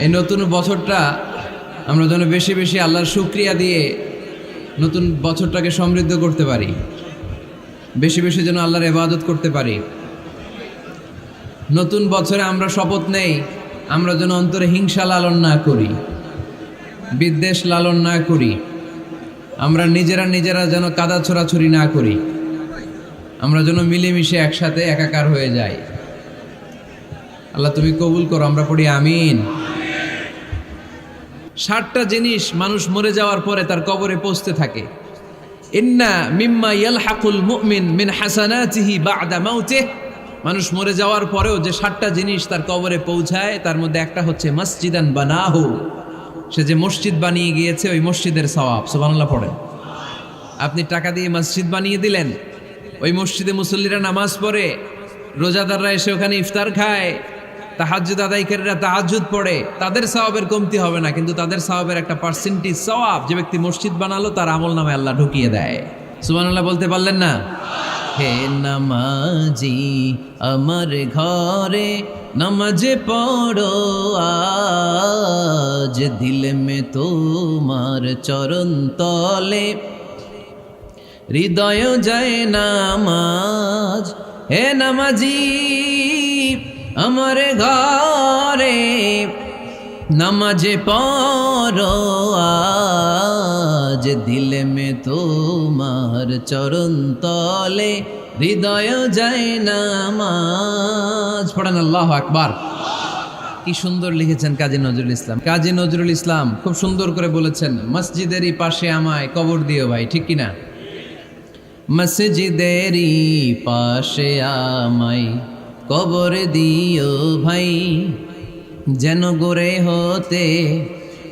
এই নতুন বছরটা আমরা যেন বেশি বেশি আল্লাহর শুকরিয়া দিয়ে নতুন বছরটাকে সমৃদ্ধ করতে পারি, বেশি বেশি যেন আল্লাহর ইবাদত করতে পারি। নতুন বছরে আমরা শপথ নেই, আমরা যেন অন্তরে হিংসা লালন না করি, বিদ্বেষ লালন না করি, আমরা নিজেরা যেন কাদা ছোড়াছুরি না করি, আমরা যেন মিলেমিশে একসাথে একাকার হয়ে যাই। আল্লাহ তুমি কবুল করো, আমরা পড়ি আমিন। 60টা জিনিস মানুষ মরে যাওয়ার পরে তার কবরে পৌঁছতে থাকে। ইন্না মিম্মা ইয়ালহাকুল মুমিন মিন হাসানাতিহি বা'দা মাউতিহি, মানুষ মরে যাওয়ার পরেও যে 60টা জিনিস তার কবরে পৌঁছায় তার মধ্যে একটা হচ্ছে মসজিদান বানাহু, সে যে মসজিদ বানিয়ে গিয়েছে ওই মসজিদের সওয়াব। সুবহানাল্লাহ পড়েন। আপনি টাকা দিয়ে মসজিদ বানিয়ে দিলেন, ওই মসজিদে মুসল্লিরা নামাজ পড়ে, রোজাদাররা এসে ওখানে ইফতার খায়, তাহাজ্জুদ আদায়কারীরা তাহাজ্জুদ পড়ে, তাদের সওয়াবের কমতি হবে না, কিন্তু তাদের সওয়াবের একটা পার্সেন্টেজ সওয়াব যে ব্যক্তি মসজিদ বানালো তার আমল নামে আল্লাহ ঢুকিয়ে দেয়। সুবহানাল্লাহ বলতে পারলেন না? হে নামাজি আমার ঘরে নামাজ পড়ো আজ, দিল মে তোমার চরণ তলে হৃদয় যায় নামাজ। হে নামাজি আমার ঘরে নামাজ পড়ো আজ, দিল মে তোমার চরণ তলে হৃদয় যায় নামাজ। পড়েন আল্লাহু আকবার। কি সুন্দর লিখেছেন কাজী নজরুল ইসলাম। কাজী নজরুল ইসলাম খুব সুন্দর করে বলেছেন, মসজিদেরই পাশে আমায় কবর দিও ভাই, ঠিক কিনা? মসজিদেরই পাশে আমায় কবর দিও ভাই, যেন গোরে হতে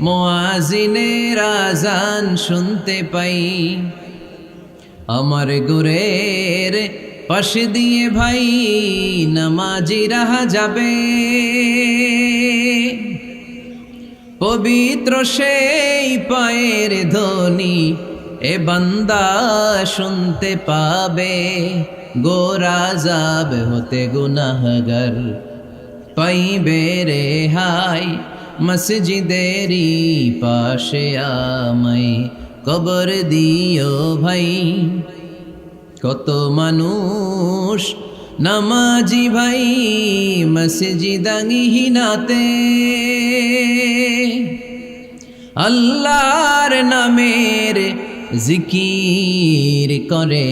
মুয়াজ্জিনের আযান শুনতে পাই। আমার গোরের পাশে দিয়ে ভাই নামাজিরা যাবে, পবিত্র সেই পায়ের ধ্বনি এ বান্দা শুনতে পাবে। গোরা যাব হতে গুনাহগার পাইবে রেহাই, মসজিদেরই পাশে আমায় কবর দিও ভাই। কত মানুষ নামাজি ভাই মসজিদাঙ্গিহীনাতে, আল্লাহর নামের জিকির করে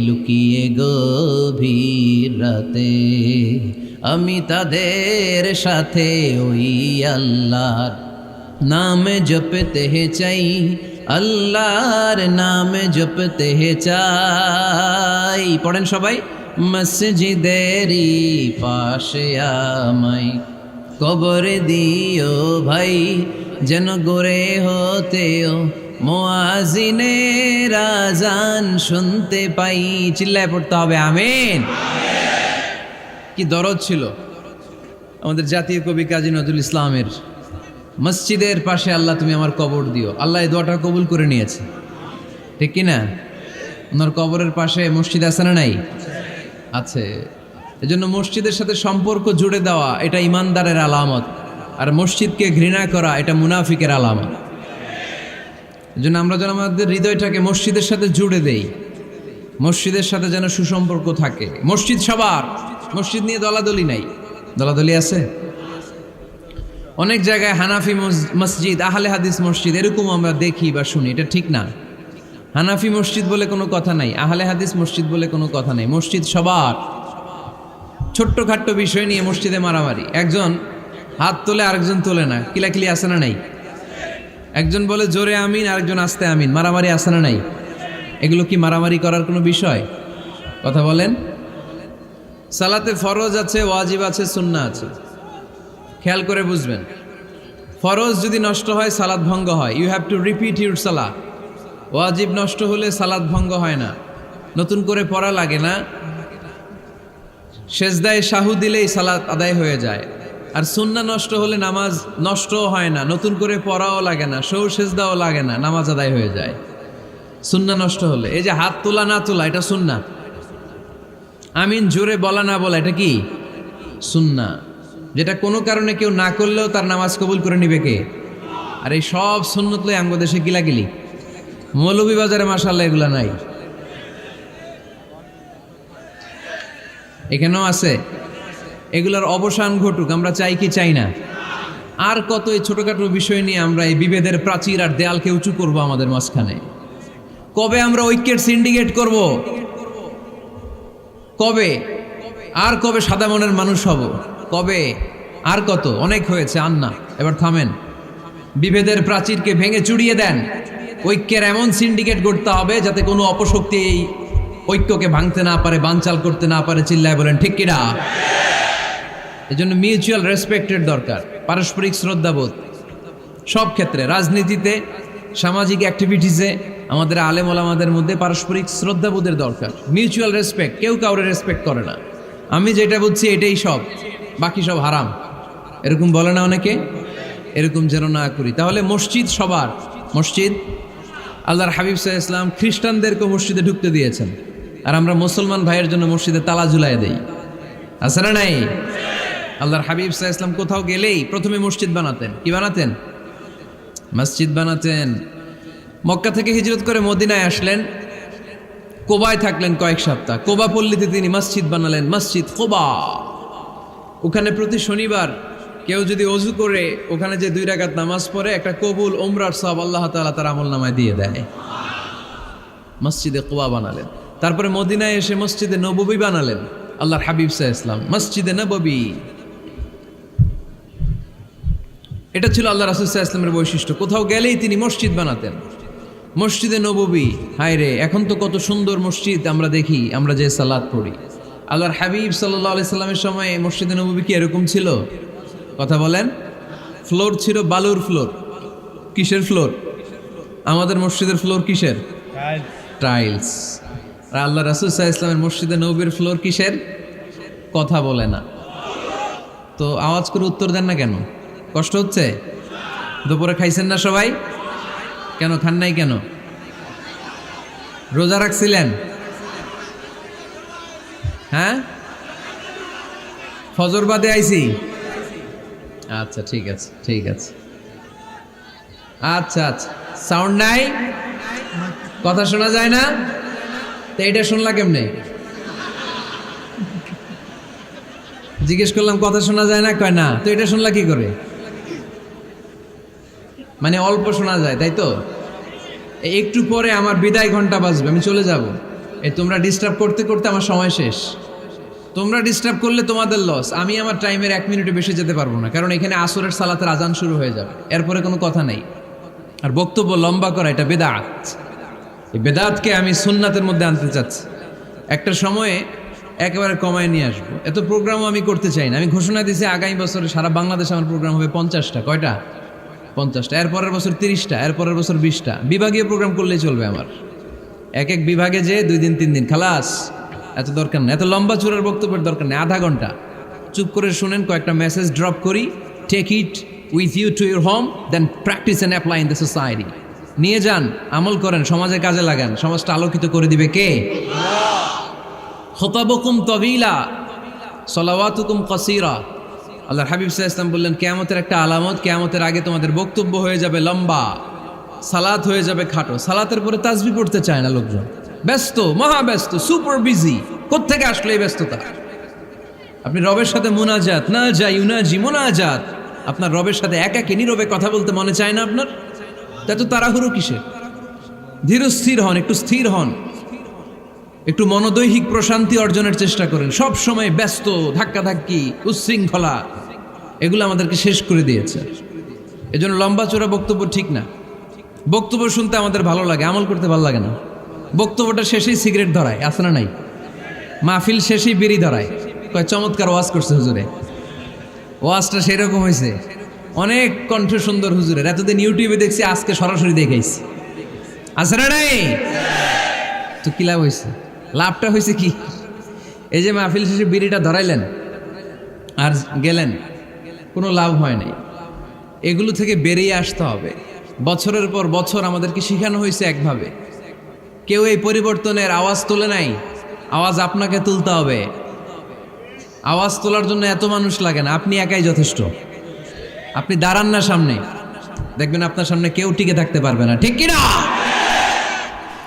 লুকিয়ে গভীর রাতে। আমি তাদের সাথে ওই আল্লাহর নাম জপতে চাই, আল্লাহর নাম জপতে চাই। পড়েন সবাই, মসজিদেরই পাশে আমায় কবর দিও ভাই, যেন গোরে হতেও মুয়াজ্জিনের আযান শুনতে পাই। চিল্লায় পড়তে হবে আমিন। কি দরদ ছিল আমাদের জাতীয় কবি কাজী নজরুল ইসলামের, মসজিদের পাশে আল্লাহ তুমি আমার কবর দিও। আল্লাহ এই দোয়াটা কবুল করে নিয়েছে, ঠিক কিনা? ওনার কবরের পাশে মসজিদ আছে না নাই? আছে। এজন্য মসজিদের সাথে সম্পর্ক জুড়ে দেওয়া এটা ইমানদারের আলামত, আর মসজিদকে ঘৃণা করা এটা মুনাফিকের আলামত। এজন্য আমরা যেন আমাদের হৃদয়টাকে মসজিদের সাথে জুড়ে দেই, মসজিদের সাথে যেন সুসম্পর্ক থাকে। মসজিদ সবার, মসজিদ নিয়ে দলাদলি নাই। দলাদলি আছে অনেক জায়গায়, হানাফি মসজিদ, আহলে হাদিস মসজিদ এরকম আমরা দেখি বা শুনি, এটা ঠিক না। হানাফি মসজিদ বলে কোনো কথা নাই, আহলে হাদিস মসজিদ বলে কোনো কথা নাই। মসজিদ সবার। ছোট্টখাট্ট বিষয় নিয়ে মসজিদে মারামারি, একজন হাত তোলে আরেকজন তোলে না, কিলাকিলি আছে না নাই? একজন বলে জোরে আমিন, আরেকজন আস্তে আমিন, মারামারি আছে না নাই? এগুলো কি মারামারি করার কোনো বিষয়? কথা বলেন। সালাতে ফরজ আছে, ওয়াজিব আছে, সুন্নাহ আছে। খেয়াল করে বুঝবেন, ফরজ যদি নষ্ট হয় সালাত ভঙ্গ হয়, you have to repeat your সালাহ। ওয়াজিব নষ্ট হলে সালাত ভঙ্গ হয় না, নতুন করে পড়া লাগে না, সেজদায় শাহু দিলেই সালাত আদায় হয়ে যায়। আর সুন্নাহ নষ্ট হলে নামাজ নষ্টও হয় না, নতুন করে পড়াও লাগে না, সৌ সেজদাও লাগে না, নামাজ আদায় হয়ে যায় সুন্নাহ নষ্ট হলে। এই যে হাত তোলা না তোলা এটা সুন্নাহ, আমিন জোরে বলা না বলা এটা কি সুন্নাহ। যেটা কোনো কারণে কেউ না করলেও তার নামাজ কবুল করে নিবে কে? আর এই সব সুন্নত লই আমগো দেশে গিলাগিলি। মৌলভীবাজারে মাশাআল্লাহ এগুলা নাই, এখানেও আছে। এগুলার অবসান ঘটুক, আমরা চাই কি চাই না? আর কত এই ছোটখাটো বিষয় নিয়ে আমরা এই বিভেদের প্রাচীর আর দেয়ালকে উঁচু করব আমাদের মাঝখানে? কবে আমরা ঐক্যের সিন্ডিকেট করব? কবে? আর কবে সাদা মনের মানুষ হব? কবে? আর কত? অনেক হয়েছে, আর না, এবার থামেন। বিভেদের প্রাচীরকে ভেঙে চুড়িয়ে দেন। ঐক্যের এমন সিন্ডিকেট গড়তে হবে যাতে কোনো অপশক্তি এই ঐক্যকে ভাঙতে না পারে, বানচাল করতে না পারে। চিল্লায় বলেন ঠিক কিনা? এজন্য মিউচুয়াল রেসপেক্টের দরকার, পারস্পরিক শ্রদ্ধাবোধ সব ক্ষেত্রে, রাজনীতিতে, সামাজিক অ্যাক্টিভিটিসে আমাদের আলেম ওলামাদের মধ্যে পারস্পরিক শ্রদ্ধাবোধের দরকার, মিউচুয়াল রেসপেক্ট। কেউ কাউরে রেসপেক্ট করে না, আমি যেটা বুঝছি এটাই সব, বাকি সব হারাম, এরকম বলে না অনেকে? এরকম যেন না করি। তাহলে মসজিদ সবার, মসজিদ আল্লাহর হাবিব সাল্লাল্লাহু আলাইহি ওয়াসাল্লাম খ্রিস্টানদেরকে মসজিদে ঢুকতে দিয়েছেন, আর আমরা মুসলমান ভাইয়ের জন্য মসজিদে তালা ঝুলাই দেই, আছে না নাই? আল্লাহর হাবিব সাল্লাল্লাহু আলাইহি ওয়াসাল্লাম কোথাও গেলেই প্রথমে মসজিদ বানাতেন। কি বানাতেন? মসজিদ বানাতেন। মক্কা থেকে হিজরত করে মদিনায় আসলেন, কোবায় থাকলেন কয়েক সপ্তাহ। কোবা পল্লীতে তিনি মসজিদ বানালেন, মসজিদ কোবা। ওখানে প্রতি শনিবার কেউ যদি অজু করে ওখানে যে 2 রাকাত নামাজ পড়ে, একটা কবুল উমরার সওয়াব আল্লাহ তাআলা তার আমলনামায় দিয়ে দেয়। মসজিদে কোবা বানালেন। তারপরে মদিনায় এসে মসজিদে নববী বানালেন আল্লাহর হাবিব সাল্লাল্লাহু আলাইহি ওয়াসাল্লাম, মসজিদে নববী। এটা ছিল আল্লাহ রাসূল সাল্লাল্লাহু আলাইহি ওয়াসাল্লামের বৈশিষ্ট্য। কোথাও গেলেই তিনি মসজিদ বানাতেন, মসজিদে নববী। হায় রে, এখন তো কত সুন্দর মসজিদ আমরা দেখি, আমরা যে সালাত পড়ি। আল্লাহর হাবিব সাল্লাল্লাহু আলাইহি সাল্লামের সময় মসজিদে নববী কি এরকম ছিল? কথা বলেন। ফ্লোর ছিল বালুর ফ্লোর। কিসের ফ্লোর? আমাদের মসজিদের ফ্লোর কিসের? টাইলস। আর আল্লাহ রাসূল সাল্লাল্লাহু আলাইহি ওয়াসাল্লামের মসজিদে নববীর ফ্লোর কিসের? কথা বলে না তো, আওয়াজ করে উত্তর দেন না কেন? কষ্ট হচ্ছে? দুপুরে খাইছেন না সবাই? কেন খান নাই কেন? রোজা রাখছিলেন? হ্যাঁ, ফজর বাদে আইছি। আচ্ছা ঠিক আছে, ঠিক আছে। আচ্ছা আচ্ছা, সাউন্ড নাই, কথা শোনা যায় না? তো এটা শুনলা কেমনে? জিজ্ঞেস করলাম কথা শোনা যায় না, কয় না। তো এটা শুনলা কি করে? মানে অল্প শোনা যায়, তাই তো? একটু পরে আমার বিদায় ঘন্টা বাজবে, আমি চলে যাব। এই তোমরা ডিস্টার্ব করতে করতে আমার সময় শেষ। তোমরা ডিস্টার্ব করলে তোমাদের লস। আমি আমার টাইমের 1 মিনিটে বেশি যেতে পারবো না, কারণ এখানে আসরের সালাতের আজান শুরু হয়ে যাবে, এরপরে কোনো কথা নেই। আর বক্তব্য লম্বা করা এটা বেদাত। এই বেদাতকে আমি সুন্নাতের মধ্যে আনতে চাচ্ছি। একটা সময়ে একেবারে কমায় নিয়ে আসবো। এত প্রোগ্রামও আমি করতে চাই না। আমি ঘোষণা দিয়েছি আগামী বছরে সারা বাংলাদেশে আমার প্রোগ্রাম হবে 50টা। কয়টা? 50টা। এরপরের বছর 30টা, এরপরের বছর 20টা। বিভাগীয় প্রোগ্রাম করলেই চলবে আমার। এক এক বিভাগে যে 2 দিন 3 দিন খালাস। এত দরকার নেই, এত লম্বা চূড়ার বক্তব্যের দরকার নেই। আধা ঘন্টা চুপ করে শুনেন, কয়েকটা মেসেজ ড্রপ করি, take it with you to your home, then practise and apply in the society. নিয়ে যান, আমল করেন, সমাজে কাজে লাগান। সমাজটা আলোকিত করে দিবে কে? খুতাবুকুম তাবিলা সালাওয়াতুকুম কাসীরা। আল্লাহর হাবিব সাল্লাল্লাহু আলাইহি ওয়াসাল্লাম বললেন, কিয়ামতের একটা আলামত, কিয়ামতের আগে তোমাদের বক্তব্য হয়ে যাবে লম্বা, সালাত হয়ে যাবে খাটো। সালাতের পরে তাসবিহ পড়তে চায় না লোকজন, ব্যস্ত, মহাব্যস্ত, সুপার বিজি। কোত্থেকে আসলে এই ব্যস্ততা? আপনি রবের সাথে মুনাজাত, না যাই ইউনাজি মুনাজাত, আপনার রবের সাথে একাকী নীরবে কথা বলতে মনে চায় না আপনার? তা তো তাড়াহুড়ো কিসের? ধীর স্থির হন, একটু স্থির হন, একটু মনোদৈহিক প্রশান্তি অর্জনের চেষ্টা করেন। সব সময় ব্যস্ত, ধাক্কাধাক্কি, উচ্ছৃঙ্খলা, এগুলো আমাদেরকে শেষ করে দিয়েছে। এজন্য লম্বা চোরা বক্তব্য ঠিক না। বক্তব্য শুনতে আমাদের ভালো লাগে, আমল করতে ভালো লাগে না। বক্তব্যটা শেষেই সিগারেট ধরায়, আছে না নাই? মাহফিল শেষেই বিড়ি ধরায়, কয় চমৎকার ওয়াজ করছে হুজুরে। ওয়াজটা সেরকম হয়েছে, অনেক কণ্ঠ সুন্দর হুজুরের। এতদিন ইউটিউবে দেখছি, আজকে সরাসরি দেখাইছি, আছে না নাই? তো কি লাভ হয়েছে? লাভটা হয়েছে কি? এই যে মাহফিল শেষে বিড়িটা ধরাইলেন আর গেলেন, কোনো লাভ হয় নাই। এগুলো থেকে বেরিয়ে আসতে হবে। বছরের পর বছর আমাদেরকে শেখানো হয়েছে একভাবে, কেউ এই পরিবর্তনের আওয়াজ তোলে নাই। আওয়াজ আপনাকে তুলতে হবে। আওয়াজ তোলার জন্য এত মানুষ লাগে না, আপনি একাই যথেষ্ট। আপনি দাঁড়ান না সামনে, দেখবেন আপনার সামনে কেউ টিকে থাকতে পারবে না, ঠিক কিনা?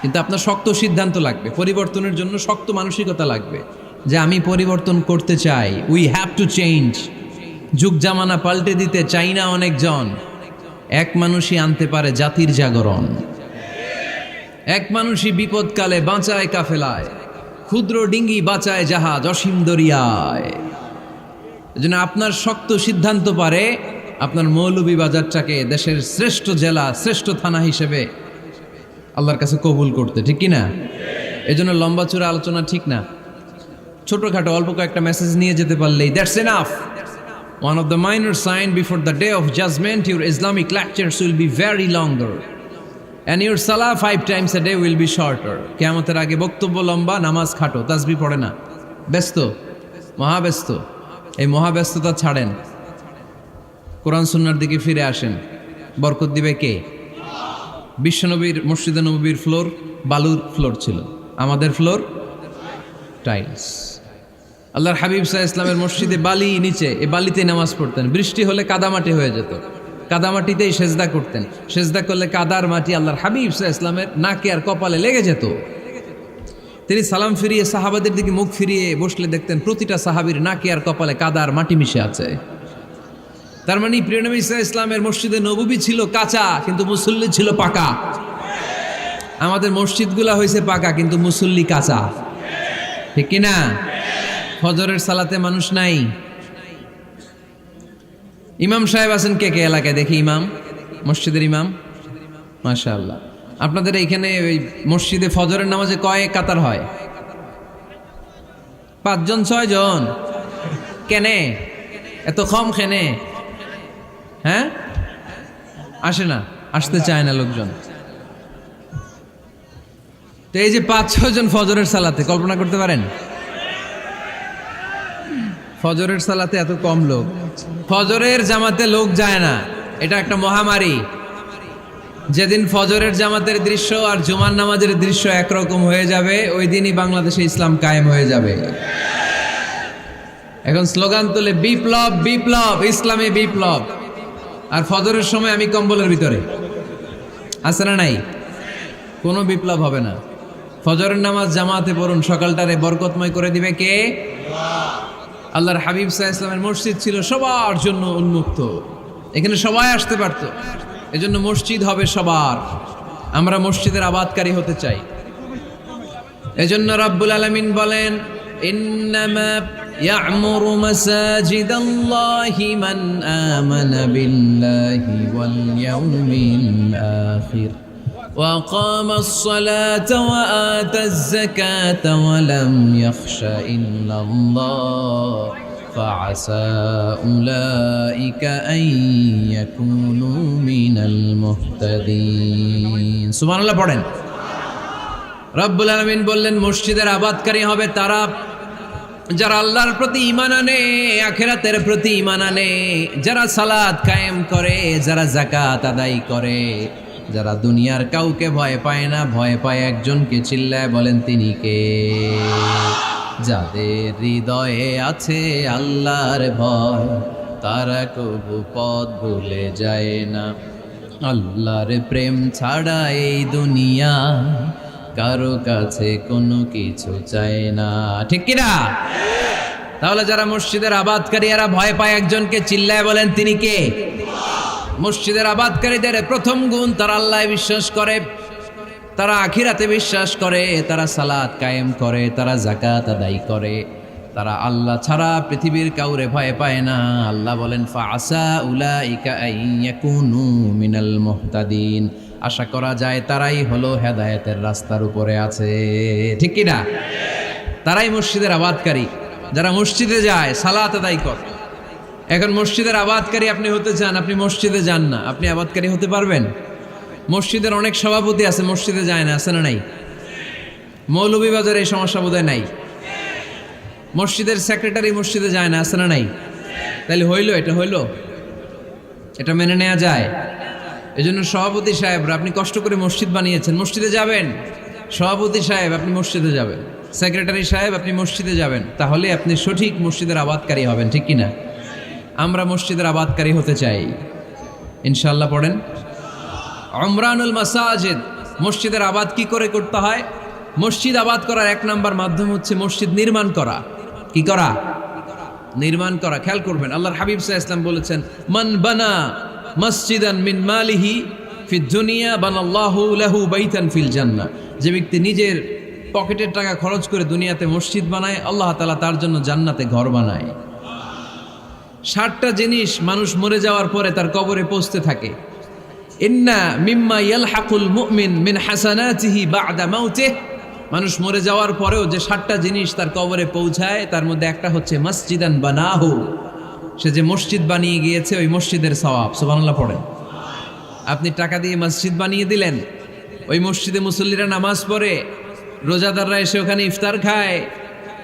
কিন্তু আপনার শক্ত সিদ্ধান্ত লাগবে, পরিবর্তনের জন্য শক্ত মানসিকতা লাগবে যে আমি পরিবর্তন করতে চাই। We have to change. যুগ জামানা পাল্টে দিতে চাই না অনেকজন, এক মানুষই আনতে পারে জাতির জাগরণ। এক মানুষই বিপদকালে বাঁচায় কাফেলায়, ক্ষুদ্র ডিঙ্গি বাঁচায় জাহাজ অসীম দরিয়ায়। এজন্য আপনার শক্ত সিদ্ধান্ত পারে আপনার মৌলভীবাজারটাকে দেশের শ্রেষ্ঠ জেলা, শ্রেষ্ঠ থানা হিসেবে আল্লাহর কাছে কবুল করতে, ঠিক কিনা? এজন্য লম্বা চূড়া আলোচনা ঠিক না, ছোটখাটো অল্প কয়েকটা মেসেজ নিয়ে যেতে পারলেই that's enough. One of the minor sign before the day of judgment, your Islamic lectures will be very longer and your salah 5 times a day will be shorter. কিয়ামতের আগে বক্তব্য লম্বা, নামাজ খাটো, তাসবিহ পড়ে না, ব্যস্ত, মহাব্যস্ত। এই মহাব্যস্ততা ছাড়েন, কোরআন সুন্নাহর দিকে ফিরে আসেন। বরকত দিবে কে? বিশ্বনবীর মসজিদে নববীর ফ্লোর বালুর ফ্লোর ছিল, আমাদের ফ্লোর টাইলস। আল্লাহর হাবিব সাল্লাল্লাহু আলাইহি ইসলামের মসজিদে বালি নিচে, এই বালিতে নামাজ পড়তেন। বৃষ্টি হলে কাদামাটি হয়ে যেত, কাদামাটিতেই সেজদা করতেন। সেজদা করলে কাদার মাটি আল্লাহর হাবিব সাল্লাল্লাহু আলাইহি ইসলামের নাকে আর কপালে লেগে যেত। তিনি সালাম ফিরিয়ে সাহাবাদের দিকে মুখ ফিরিয়ে বসলে দেখতেন প্রতিটা সাহাবীর নাকে আর কপালে কাদার মাটি মিশে আছে। তার মানে প্রিয় নবী সাল্লাল্লাহু আলাইহি ইসলামের মসজিদে নববী ছিল কাঁচা, কিন্তু মুসল্লি ছিল পাকা। আমাদের মসজিদগুলা হয়েছে পাকা, কিন্তু মুসল্লি কাঁচা, ঠিক কিনা? ফজরের সালাতে মানুষ নাই। ইমাম সাহেব আছেন কে কে এলাকায়? দেখি ইমাম, মসজিদের ইমাম, মাশাআল্লাহ। আপনাদের এইখানে ওই মসজিদে ফজরের নামাজে কয় কাতার হয়? 5 জন 6 জন? কেনে এত কম? কেনে? হ্যাঁ, আসে না, আসতে চায় না লোকজন। তো এই যে 5-6 জন ফজরের সালাতে, কল্পনা করতে পারেন ফজরের সালাতে এত কম লোক? ফজরের জামাতে লোক যায় না, এটা একটা মহামারী। যেদিন ফজরের জামাতের দৃশ্য আর জুমার নামাজের দৃশ্য একরকম হয়ে যাবে, ওই দিনই বাংলাদেশে ইসলাম কায়েম হয়ে যাবে। এখন স্লোগান তোলে বিপ্লব বিপ্লব, ইসলামী বিপ্লব। আর ফজরের সময় আমি কম্বলের ভিতরে, আছে না নাই? কোনো বিপ্লব হবে না। ফজরের নামাজ জামাতে পড়ুন, সকালটারে বরকতময় করে দিবে কে? আল্লাহর হাবিব সাল্লাল্লাহু আলাইহি ওয়াসাল্লামের মসজিদ ছিল সবার জন্য উন্মুক্ত, এখানে সবাই আসতে পারত। এজন্য মসজিদ হবে সবার। আমরা মসজিদের আবাদকারী হতে চাই। এজন্য রাব্বুল আলামিন বলেন, ইন্নামা ইয়া'মুরু মাসাজিদাল্লাহি মান আমানা বিল্লাহি ওয়াল ইয়াউমিল আখির وأقام الصلاة وآتى الزكاة ولم يخش إلا الله فعسى أولئك أن يكونوا من المهتدين سبحان الله পড়েন। রব্বুল আলামিন বললেন মসজিদের আবাদকারী হবে তারা যারা আল্লাহর প্রতি ঈমান আনে, আখিরাতের প্রতি ঈমান আনে, যারা সালাত কায়েম করে, যারা যাকাত আদায় করে, যারা দুনিয়ার কাউকে ভয় পায় না, ভয় পায় একজনকে, চিল্লায় বলেন তিনি কে? যাদের হৃদয়ে আছে আল্লাহর ভয়, তারা কবু পথ ভুলে যায় না। আল্লাহর প্রেম ছাড়া এই দুনিয়া কারো কাছে কোনো কিছু চায় না, ঠিক কিনা? তাহলে যারা মসজিদের আবাদকারী, এরা ভয় পায় একজনকে, চিল্লায় বলেন তিনি কে? মসজিদের আবাদকারীদের প্রথম গুণ, তারা আল্লাহয় বিশ্বাস করে, তারা আখিরাতে বিশ্বাস করে, তারা সালাত কায়েম করে, তারা যাকাত আদায় করে, তারা আল্লাহ ছাড়া পৃথিবীর কাউরে ভয় পায় না। আল্লাহ বলেন ফাআসা উলাইকা আইয়াকুনু মিনাল মুহতাদিন, আশা করা যায় তারাই হলো হেদায়েতের রাস্তার উপরে আছে, ঠিক কি না? তারাই মসজিদের আবাদকারী, যারা মসজিদে যায়, সালাত আদায় করে। এখন মসজিদের আবাদকারী আপনি হতে চান, আপনি মসজিদে যান না, আপনি আবাদকারী হতে পারবেন? মসজিদের অনেক সভাপতি আছে, মসজিদে যায় না, আছে না নাই? মৌলভীবাজারে এই সমস্যা বোধহয় নাই। মসজিদের সেক্রেটারি মসজিদে যায় না, আছে না নাই? তাহলে হইল, এটা হইল, এটা মেনে নেওয়া যায়? এজন্য সভাপতি সাহেবরা, আপনি কষ্ট করে মসজিদ বানিয়েছেন, মসজিদে যাবেন। সভাপতি সাহেব আপনি মসজিদে যাবেন, সেক্রেটারি সাহেব আপনি মসজিদে যাবেন, তাহলে আপনি সঠিক মসজিদের আবাদকারী হবেন, ঠিক কিনা? আমরা মসজিদের আবাদকারী হতে চাই, ইনশাআল্লাহ পড়েন। উমরানুল মাসাজিদ, মসজিদের আবাদ কি করে করতে হয়? মসজিদ আবাদ করার এক নাম্বার মাধ্যম হচ্ছে মসজিদ নির্মাণ করা। কি করা? নির্মাণ করা। খেয়াল করবেন, আল্লাহর হাবিব সাল্লাল্লাহু আলাইহি ওয়াসাল্লাম বলেছেন, মান বানা মসজিদান মিন মালিহি ফিদ দুনিয়া বানাল্লাহু লাহু বাইতান ফিল জান্নাহ। যে ব্যক্তি নিজের পকেটের টাকা খরচ করে দুনিয়াতে মসজিদ বানায়, আল্লাহ তাআলা তার জন্য জান্নাতে ঘর বানায়। 60টা জিনিস মানুষ মরে যাওয়ার পরে তার কবরে পৌঁছতে থাকে। ইন্না মিম্মা ইয়ালহাকুল মুমিন মিন হাসানাতিহি বা'দা মাউতিহি, মানুষ মরে যাওয়ার পরেও যে 60টা জিনিস তার কবরে পৌঁছায়, তার মধ্যে একটা হচ্ছে মসজিদান বানাহু, সে যে মসজিদ বানিয়ে গিয়েছে ওই মসজিদের সওয়াব। সুবহানাল্লাহ পড়েন। আপনি টাকা দিয়ে মসজিদ বানিয়ে দিলেন, ওই মসজিদে মুসল্লিরা নামাজ পড়ে, রোজাদাররা এসে ওখানে ইফতার খায়,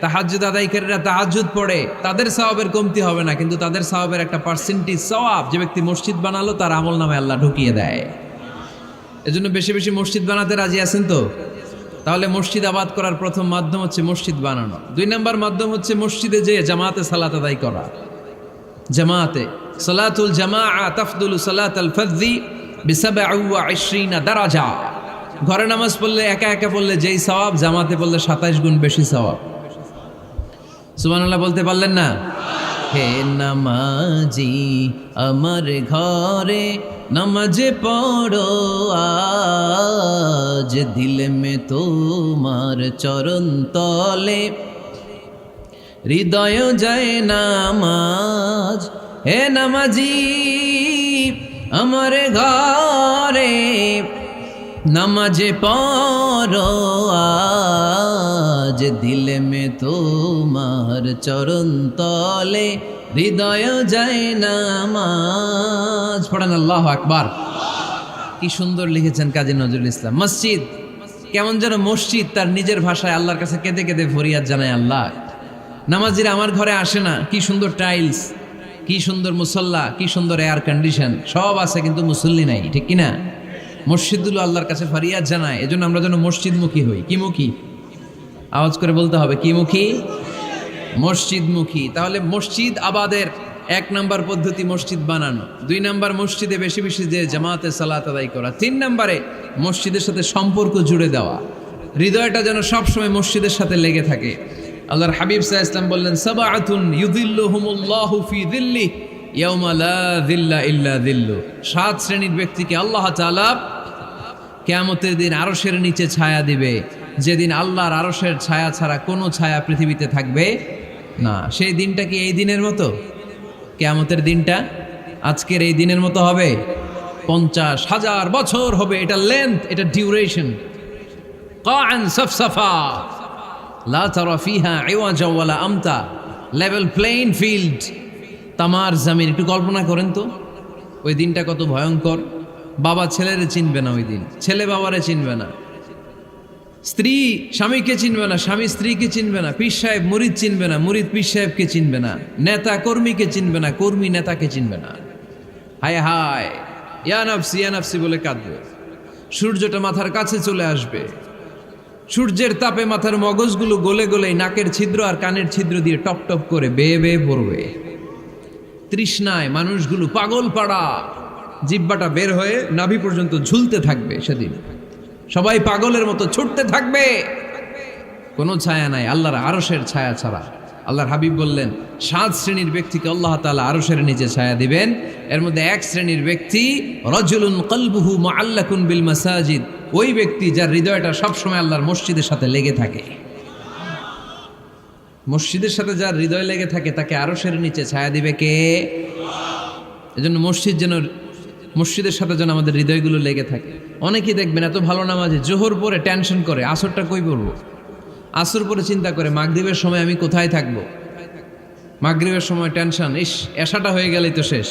তাহাজ্জুদ আদায়কারীরা তাহাজ্জুদ পড়ে, তাদের সওয়াবের কমতি হবে না, কিন্তু তাদের সওয়াবের একটা পার্সেন্টেজ সওয়াব যে ব্যক্তি মসজিদ বানালো তার আমল নামে আল্লাহ ঢুকিয়ে দেয়। এজন্য বেশি বেশি মসজিদ বানাতে রাজি আছেন তো? তাহলে মসজিদ আবাদ করার প্রথম মাধ্যম হচ্ছে মসজিদ বানানো। 2 নাম্বার মাধ্যম হচ্ছে মসজিদে যেয়ে জামাতে সালাত আদায় করা। জামাতে সালাতুল জামাআ তাফদুলু সালাতাল ফাযযি বি27 দারাজা। ঘরে নামাজ পড়লে একা একা পড়লে যেই সওয়াব, জামাতে পড়লে 27 গুণ বেশি সওয়াব। সুবহানাল্লাহ বলতে পারলেন না? হে নামাজি আমার ঘরে নামাজে পড়ো আজ, দিলে মে তোমার চরণ তলে হৃদয় যায় নামাজ। হে নামাজি আমার ঘরে নামাজে পড়ো আজ, দিলে মে তোমার চরণ তলে হৃদয় যায় নামাজ। পড়েন আল্লাহু আকবার। কি সুন্দর লিখেছেন কাজী নজরুল ইসলাম। মসজিদ কেমন যেন মসজিদ তার নিজের ভাষায় আল্লাহর কাছে কেঁদে কেঁদে ফরিয়াদ জানায়, আল্লাহ নামাজিরা আমার ঘরে আসে না, কি সুন্দর টাইলস, কি সুন্দর মুসল্লা, কি সুন্দর এয়ার কন্ডিশন, সব আছে কিন্তু মুসল্লি নাই, ঠিক কিনা? মসজিদগুলো আল্লাহর কাছে ফরিয়াদ জানায়। এজন্য আমরা যেন মসজিদমুখী হই। কি মুখী? আওয়াজ করে বলতে হবে, কি মুখী? মসজিদমুখী। তাহলে মসজিদ আবাদের 1 নাম্বার পদ্ধতি মসজিদ বানানো। 2 নাম্বার মসজিদে বেশি বেশি যে জামাতে সালাত আদায় করা। 3 নাম্বারে মসজিদের সাথে সম্পর্ক জুড়ে দেওয়া, হৃদয়টা যেন সবসময় মসজিদের সাথে লেগে থাকে। আল্লাহর হাবিব সাল্লাল্লাহু আলাইহি ওয়াসাল্লাম বললেন, সাবআতুন ইউযিল্লুহুমুল্লাহু ফি যিল্লিহি ইয়াউমা লা যিল্লা ইল্লা যিল্লু। 7 শ্রেণীর ব্যক্তিকে আল্লাহ তাআলা কিয়ামতের দিন আরশের নিচে ছায়া দিবে, যেদিন আল্লাহর আরশের ছায়া ছাড়া কোনো ছায়া পৃথিবীতে থাকবে না। সেই দিনটা কি এই দিনের মতো? কিয়ামতের দিনটা আজকের এই দিনের মতো হবে? 50,000 বছর হবে। এটা লেন্থ, এটা ডিউরেশন। কাআন সাফসাফা লা তারা ফিহা ইওয়াজা ওয়ালা আমতা, লেভেল প্লেইং ফিল্ড, তামার জমিন। একটু কল্পনা করেন তো ওই দিনটা কত ভয়ঙ্কর। বাবা ছেলেরে চিনবে না ওই দিন, ছেলে বাবারে চিনবে না, স্ত্রী স্বামীকে চিনবে না, স্বামী স্ত্রীকে চিনবে না, পীর সাহেব মুরিদ চিনবে না, মুরিদ পীর সাহেবকে চিনবে না, নেতা কর্মীকে চিনবে না, কর্মী নেতাকে চিনবে না। হায় হায়, ইয়া নাফসি ইয়া নাফসি বলে কাঁদবে। সূর্যটা মাথার কাছে চলে আসবে, সূর্যের তাপে মাথার মগজগুলো গলে গলে নাকের ছিদ্র আর কানের ছিদ্র দিয়ে টপ টপ করে বেয়ে বেয়ে পড়বে। তৃষ্ণায় মানুষগুলো পাগল পাড়া, জিহ্বাটা বের হয়ে নাভি পর্যন্ত ঝুলতে থাকবে। সেদিন সবাই পাগলের মতো ছুটতে থাকবে, কোনো ছায়া নাই আল্লাহর আরশের ছায়া ছাড়া। আল্লাহর হাবিব বললেন, 7 শ্রেণীর ব্যক্তিকে আল্লাহ তাআলা আরশের নিচে ছায়া দিবেন। এর মধ্যে 1 শ্রেণীর ব্যক্তি রাজুলুন কলবুহু মুআল্লাকুন বিল মাসাজিদ, ওই ব্যক্তি যার হৃদয়টা সবসময় আল্লাহর মসজিদের সাথে লেগে থাকে। মসজিদের সাথে যার হৃদয় লেগে থাকে তাকে আরশের নিচে ছায়া দিবে কে? এজন্য মসজিদের সাথে যেন আমাদের হৃদয়গুলো লেগে থাকে। অনেকেই দেখবেন এত ভালো নামাজে, জোহর পরে টেনশন করে আসরটা কই পড়বো, আসর পরে চিন্তা করে মাগরিবের সময় আমি কোথায় থাকবো, মাগরিবের সময় টেনশন, ইস এশাটা হয়ে গেলেই তো শেষ।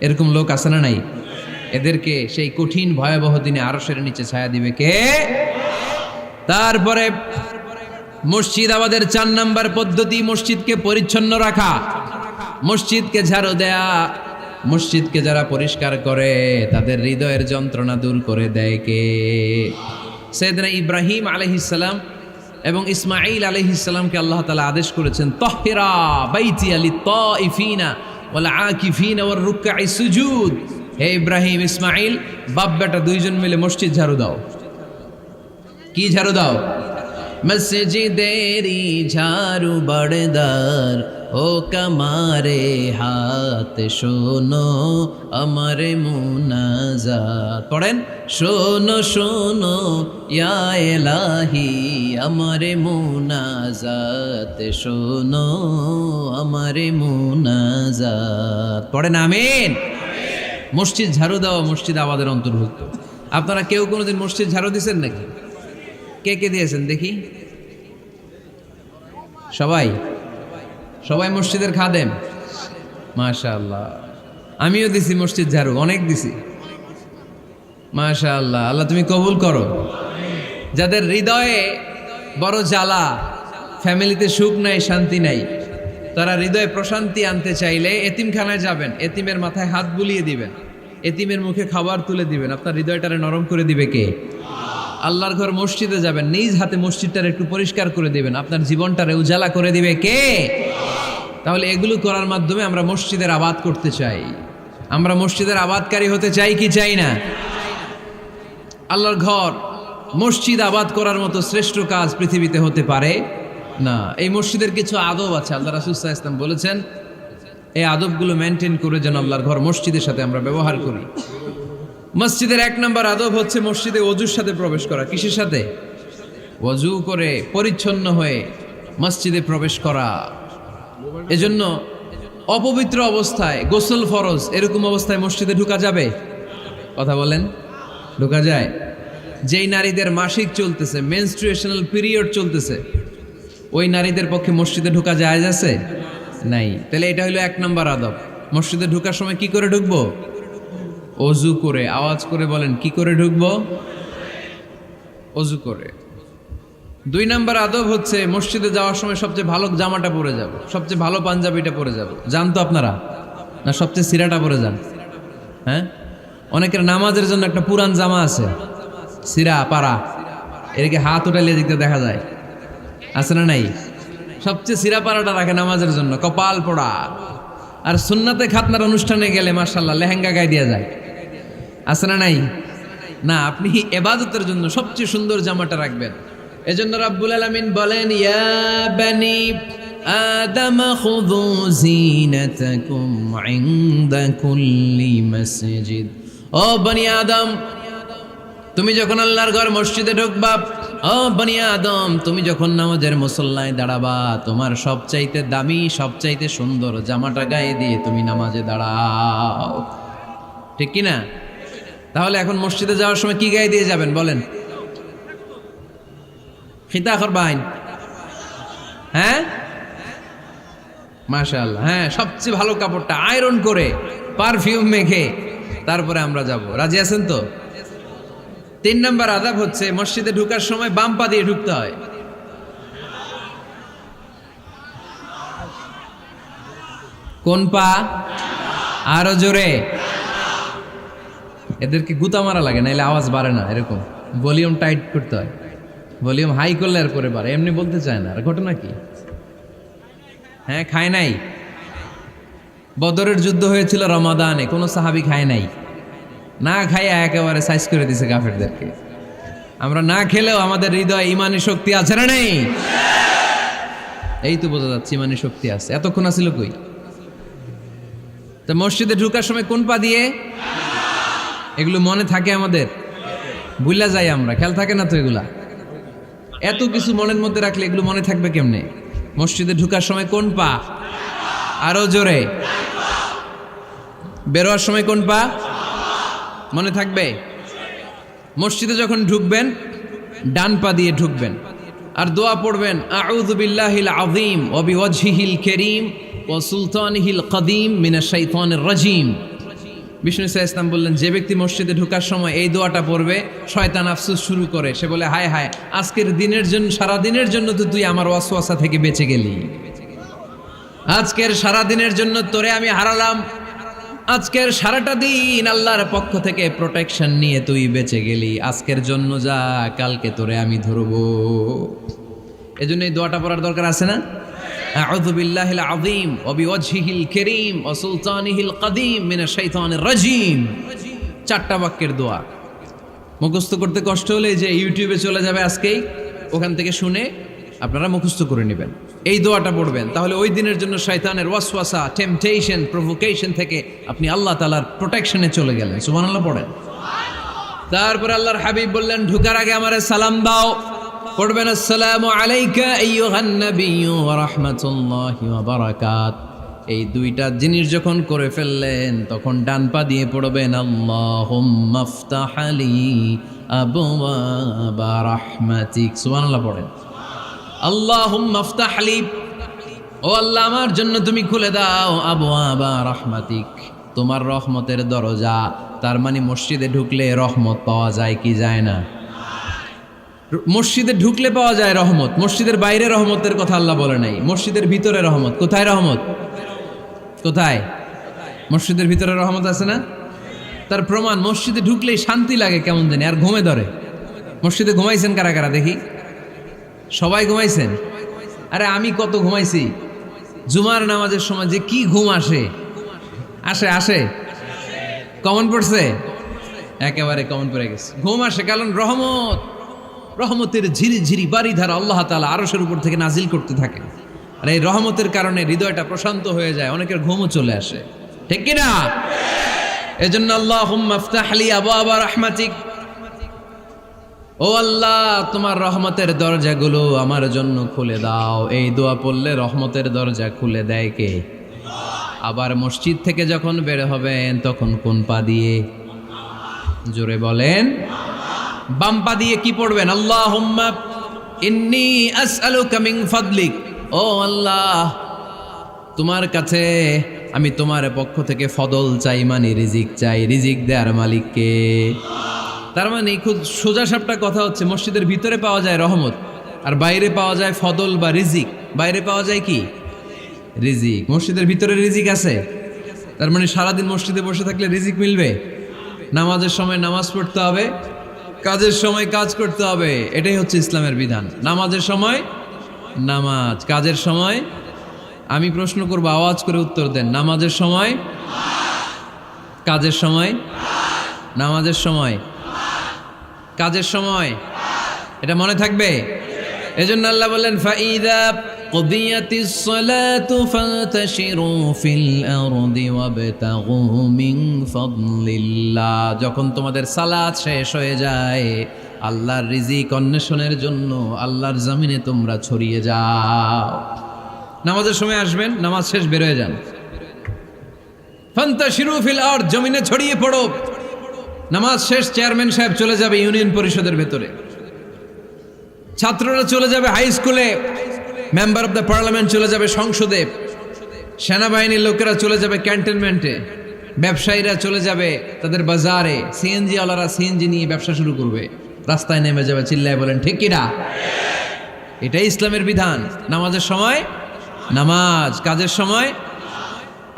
এরকম লোক আছে না নাই? এদেরকে সেই কঠিন ভয়াবহ দিনে আরশের নিচে ছায়া দিবে কে? তারপরে মসজিদ আমাদের 4 নাম্বার পদ্ধতি, মসজিদকে পরিচ্ছন্ন রাখা, মসজিদকে ঝাড়ু দেয়া। মসজিদকে যারা পরিষ্কার করে তাদের হৃদয়ের যন্ত্রণা দূর করে দেয় কে? সাইয়েদনা ইব্রাহিম আলাইহিস সালাম এবং ইসমাঈল আলাইহিস সালামকে আল্লাহ তাআলা আদেশ করেছেন তাহহিরা বাইতিয়া লিত্তাইফিনা ওয়াল আকিফিনা ওয়ার রুকআই সুজুদ। হে ইব্রাহিম, ইসমাঈল, বাপ বেটা দুইজন মিলে মসজিদ ঝাড়ু দাও। কি ঝাড়ু দাও? মসজিদেরি ঝাড়ু বড়দার ও কামারে হাত শোনো আমার মুনাজাত। পড়েন, শোনো শোনো ইয়া ইলাহি আমার মুনাজাত, শোনো আমার মুনাজাত। পড়েন আমিন। মসজিদ ঝাড়ু দেওয়া মসজিদ আবাদের অন্তর্ভুক্ত। আপনারা কেউ কোনোদিন মসজিদ ঝাড়ু দিয়েছেন নাকি? কে কে দিয়েছেন দেখি? সবাই? সবাই মসজিদের খাদেম? মাশাআল্লাহ। আমিও দিছি মসজিদ ঝাড়ু, অনেক দিছি। মাশাআল্লাহ, আল্লাহ তুমি কবুল করো। যাদের হৃদয়ে বড় জ্বালা, ফ্যামিলিতে সুখ নাই, শান্তি নাই, তারা হৃদয়ে প্রশান্তি আনতে চাইলে এতিমখানায় যাবেন, এতিমের মাথায় হাত বুলিয়ে দিবেন, এতিমের মুখে খাবার তুলে দিবেন। আপনার হৃদয়টারে নরম করে দিবে কে? আল্লাহর ঘর মসজিদে যাবেন, নিজ হাতে মসজিদটারে একটু পরিষ্কার করে দিবেন, আপনার জীবনটারে উজালা করে দিবে কে? তাহলে এগুলো করার মাধ্যমে আমরা মসজিদের আবাদ করতে চাই। আমরা মসজিদের আবাদকারী হতে চাই কি চাই না? আল্লাহর ঘর মসজিদ আবাদ করার মতো শ্রেষ্ঠ কাজ পৃথিবীতে হতে পারে না। এই মসজিদের কিছু আদব আছে, আল্লাহ রাসূল সাল্লাল্লাহু আলাইহি ওয়াসাল্লাম বলেছেন এই আদবগুলো মেনটেন করে যেন আল্লাহর ঘর মসজিদের সাথে আমরা ব্যবহার করি। মসজিদের 1 নম্বর আদব হচ্ছে মসজিদে ওযুর সাথে প্রবেশ করা। কিসের সাথে? ওযু করে পরিচ্ছন্ন হয়ে মসজিদে প্রবেশ করা। এজন্য অপবিত্র অবস্থায় গোসল ফরজ, এরকম অবস্থায় মসজিদে ঢোকা যাবে? কথা বলেন, ঢোকা যায়? যেই নারীদের মাসিক চলতেছে, মেনস্ট্রুয়েশনাল পিরিয়ড চলতেছে, ওই নারীদের পক্ষে মসজিদে ঢোকা জায়েজ আছে? নাই। তাহলে এটা হলো 1 নম্বর আদব। মসজিদে ঢোকার সময় কি করে ঢুকবো? ওযু করে। আওয়াজ করে বলেন, কি করে ঢুকবো? ওযু করে। 2 নম্বর আদব হচ্ছে মসজিদে যাওয়ার সময় সবচেয়ে ভালো জামাটা পরে যাব, সবচেয়ে ভালো পাঞ্জাবিটা পরে যাব। জান তো আপনারা? না সবচেয়ে সিরাটা পরে যান? হ্যাঁ, অনেকের নামাজের জন্য একটা পুরান জামা আছে, সিরা পাড়া, এদিকে হাত উঠাইলে দিতে দেখা যায়, আছে না নাই? সবচেয়ে সিরা পাড়াটা রাখে নামাজের জন্য, কপাল পোড়া। আর সুন্নাতে খাতনার অনুষ্ঠানে গেলে মাশাআল্লাহ লেহেঙ্গা গায়ে দেওয়া যায়, আছে না নাই? না, আপনি ইবাদতের জন্য সবচেয়ে সুন্দর জামাটা রাখবেন। এজন্য রাব্বুল আলামিন বলেন, ইয়া বানি আদম খুযু জিনাতাকুম ইনদা কুল্লি মসজিদ। ও বনি আদম, তুমি যখন আল্লাহর ঘর মসজিদে ঢুকবা, ও বনি আদম, তুমি যখন নামাজের মুসল্লায় দাঁড়াবা, তোমার সবচাইতে দামি, সবচাইতে সুন্দর জামাটা গায়ে দিয়ে তুমি নামাজে দাঁড়াও। ঠিক কি না? তাহলে এখন মসজিদে যাওয়ার সময় কি গায়ে দিয়ে যাবেন বলেন? খিতা করবাইন? হ্যাঁ, মাশাআল্লাহ। হ্যাঁ, সবচেয়ে ভালো কাপড়টা আয়রন করে পারফিউম মেখে তারপরে আমরা যাব। রাজি আছেন তো? 3 নম্বর আদব হচ্ছে মসজিদে ঢোকার সময় বাম পা দিয়ে ঢুকতে হয়। কোন পা? আরো জোরে। এদেরকে গুতা মারা লাগে, নাইলে আওয়াজ বাড়ে না। এরকম ভলিউম টাইট করতে হয়, ভলিউম হাই করলে আর পরে বাড়ে, এমনি বলতে চায় না। আর ঘটনা কি? হ্যাঁ, খায় নাই। বদরের যুদ্ধ হয়েছিল রমাদানে, কোনো সাহাবী খায় নাই, না খাইয়া একেবারে সাইজ করে দিছে কাফেরদেরকে। আমরা না খেলেও আমাদের হৃদয়ে ইমানি শক্তি আছে না নেই? এই তো বোঝা যাচ্ছে ইমানি শক্তি আছে। এতক্ষণ আছিল কই? তো মসজিদে ঢোকার সময় কোন পা দিয়ে? এগুলো মনে থাকে আমাদের? ভুলা যাই আমরা, খেয়াল থাকে না তো এগুলা। এত কিছু মনের মধ্যে রাখলে এগুলো মনে থাকবে কেমনে? মসজিদে ঢোকার সময় কোন পা? আরো জোরে। বেরোয়ার সময় কোন পা? মনে থাকবে? মসজিদে যখন ঢুকবেন ডান পা দিয়ে ঢুকবেন, আর দোয়া পড়বেন, আউযু বিল্লাহিল আযীম ওয়া বিওয়াজহিল কারীম ওয়া সুলতানিহিল কদীম মিনাশ শাইতানির রাজীম। বিষ্ণু সাল্লাল্লাহু আলাইহি ওয়াসাল্লাম বললেন, যে ব্যক্তি মসজিদে ঢোকার সময় এই দোয়াটা পড়বে, শয়তান আফসোস শুরু করে। সে বলে, হায় হায়, আজকের দিনের জন্য, সারা দিনের জন্য তো তুই আমার ওয়াসওয়াসা থেকে বেঁচে গেলি। আজকের সারা দিনের জন্য তোরে আমি হারালাম, আজকের সারাটা দিন আল্লাহর পক্ষ থেকে প্রোটেকশন নিয়ে তুই বেঁচে গেলি। আজকের জন্য যা, কালকে তোরে আমি ধরবো। এজন্য এই দোয়াটা পড়ার দরকার আছে না? আউযু বিল্লাহিল আযীম ওয়া বিওয়াজহিল কারীম ওয়া সুলতানিহিল কাদীম মিনাশ শাইতানির রাজীম। 4টা বাক্যের দোয়া। মুখস্থ করতে কষ্ট হলে যে ইউটিউবে চলে যাবে আজকেই, ওখান থেকে শুনে আপনারা মুখস্থ করে নেবেন, এই দোয়াটা পড়বেন। তাহলে ওই দিনের জন্য শয়তানের ওয়াসওয়াসা, টেম্পটেশন, প্রভোকেশন থেকে আপনি আল্লাহ তাআলার প্রোটেকশনে চলে গেলেন। সুবহানাল্লাহ পড়েন। তারপর আল্লাহর হাবিব বললেন, ঢুকার আগে আমারে সালাম দাও। পড়বেন, আসসালামু আলাইকা আইয়ুহান নাবিয়্যু ওয়া রাহমাতুল্লাহি ওয়া বারাকাত। এই 2টা জিনিস যখন করে ফেললেন, তখন ডান পা দিয়ে পড়বেন, আল্লাহুম্মা আফতাহ লি আবওয়াবা রাহমাতিক। সুবহানাল্লাহ পড়েন। আল্লাহুম্মা আফতাহ লি, ও আল্লাহ আমার জন্য তুমি খুলে দাও আবওয়াবা রাহমাতিক, তোমার রহমতের দরজা। তার মানে মসজিদে ঢুকলে রহমত পাওয়া যায় কি যায় না? মসজিদে ঢুকলে পাওয়া যায় রহমত। মসজিদের বাইরে রহমতের কথা আল্লাহ বলে নাই, মসজিদের ভিতরে রহমত। কোথায় রহমত? কোথায়? মসজিদের ভিতরে রহমত আছে না? তার প্রমাণ, মসজিদে ঢুকলেই শান্তি লাগে কেমন জানি, আর ঘুমে ধরে। মসজিদে ঘুমাইছেন কারা কারা দেখি? সবাই ঘুমাইছেন? আরে আমি কত ঘুমাইছি। জুমার নামাজের সময় যে কি ঘুম আসে, আসে আসে কমন পড়ছে, একেবারে কমন পড়ে গেছে। ঘুম আসে কারণ রহমতের ঝিরি ঝিরি বাড়িধারা আল্লাহ তাআলা আরশের উপর থেকে নাজিল করতে থাকে, আর এই রহমতের কারণে হৃদয়টা প্রশান্ত হয়ে যায়, অনেকের ঘুমও চলে আসে, ঠিক কি না? এজন্য আল্লাহুম্মা আফতাহ লি আবওয়াবা রাহমাতিক, ও আল্লাহ তোমার রহমতের দরজাগুলো আমার জন্য খুলে দাও। এই দোয়া পড়লে রহমতের দরজা খুলে দেয় কে? আবার মসজিদ থেকে যখন বের হবেন তখন কোন পা দিয়ে? জোরে বলেন। বাম পা দিয়ে কি পড়বেন? আল্লাহুম্মা ইন্নী আসআলুকা মিন ফাদলিক, ও আল্লাহ তোমার কাছে আমি তোমার পক্ষ থেকে ফদল চাই, মানে রিজিক চাই। রিজিক দেওয়ার মালিক কে? তার মানে খুব সোজা সাপটা কথা হচ্ছে, মসজিদের ভিতরে পাওয়া যায় রহমত, আর বাইরে পাওয়া যায় ফদল বা রিজিক। বাইরে পাওয়া যায় কি? রিজিক। মসজিদের ভিতরে রিজিক আছে। তার মানে সারাদিন মসজিদে বসে থাকলে রিজিক মিলবে? নামাজের সময় নামাজ পড়তে হবে, কাজের সময় কাজ করতে হবে, এটাই হচ্ছে ইসলামের বিধান। নামাজের সময় নামাজ, কাজের সময়। আমি প্রশ্ন করবো, আওয়াজ করে উত্তর দেন। নামাজের সময়, কাজের সময়, নামাজের সময়, কাজের সময়, এটা মনে থাকবে। এজন্য আল্লাহ বললেন, ফাইদা কুদিয়াতিস সালাতু ফান্তাশিরু ফিল আরদি ওয়াবতাগু মিন ফাদলিল্লাহ। যখন তোমাদের সালাত শেষ হয়ে যায়, আল্লাহর রিজিক অন্বেষণের জন্য আল্লাহর জমিনে তোমরা ছড়িয়ে যাও। নামাজের সময় আসবেন, নামাজ শেষ বের হয়ে যান। ফান্তাশিরু ফিল আরদ, জমিনে ছড়িয়ে পড়ো। নামাজ শেষ, চেয়ারম্যান সাহেব চলে যাবে ইউনিয়ন পরিষদের ভেতরে, ছাত্ররা চলে যাবে হাই স্কুলে, মেম্বার অফ দ্য পার্লামেন্ট চলে যাবে সংসদে, সেনাবাহিনীর লোকেরা চলে যাবে ক্যান্টনমেন্টে, ব্যবসায়ীরা চলে যাবে তাদের বাজারে, সিএনজি ওয়ালারা সিএনজি নিয়ে ব্যবসা শুরু করবে, রাস্তায় নেমে যাবে, চিল্লায় বলেন ঠিক কিনা? এটাই ইসলামের বিধান। নামাজের সময় নামাজ, কাজের সময়।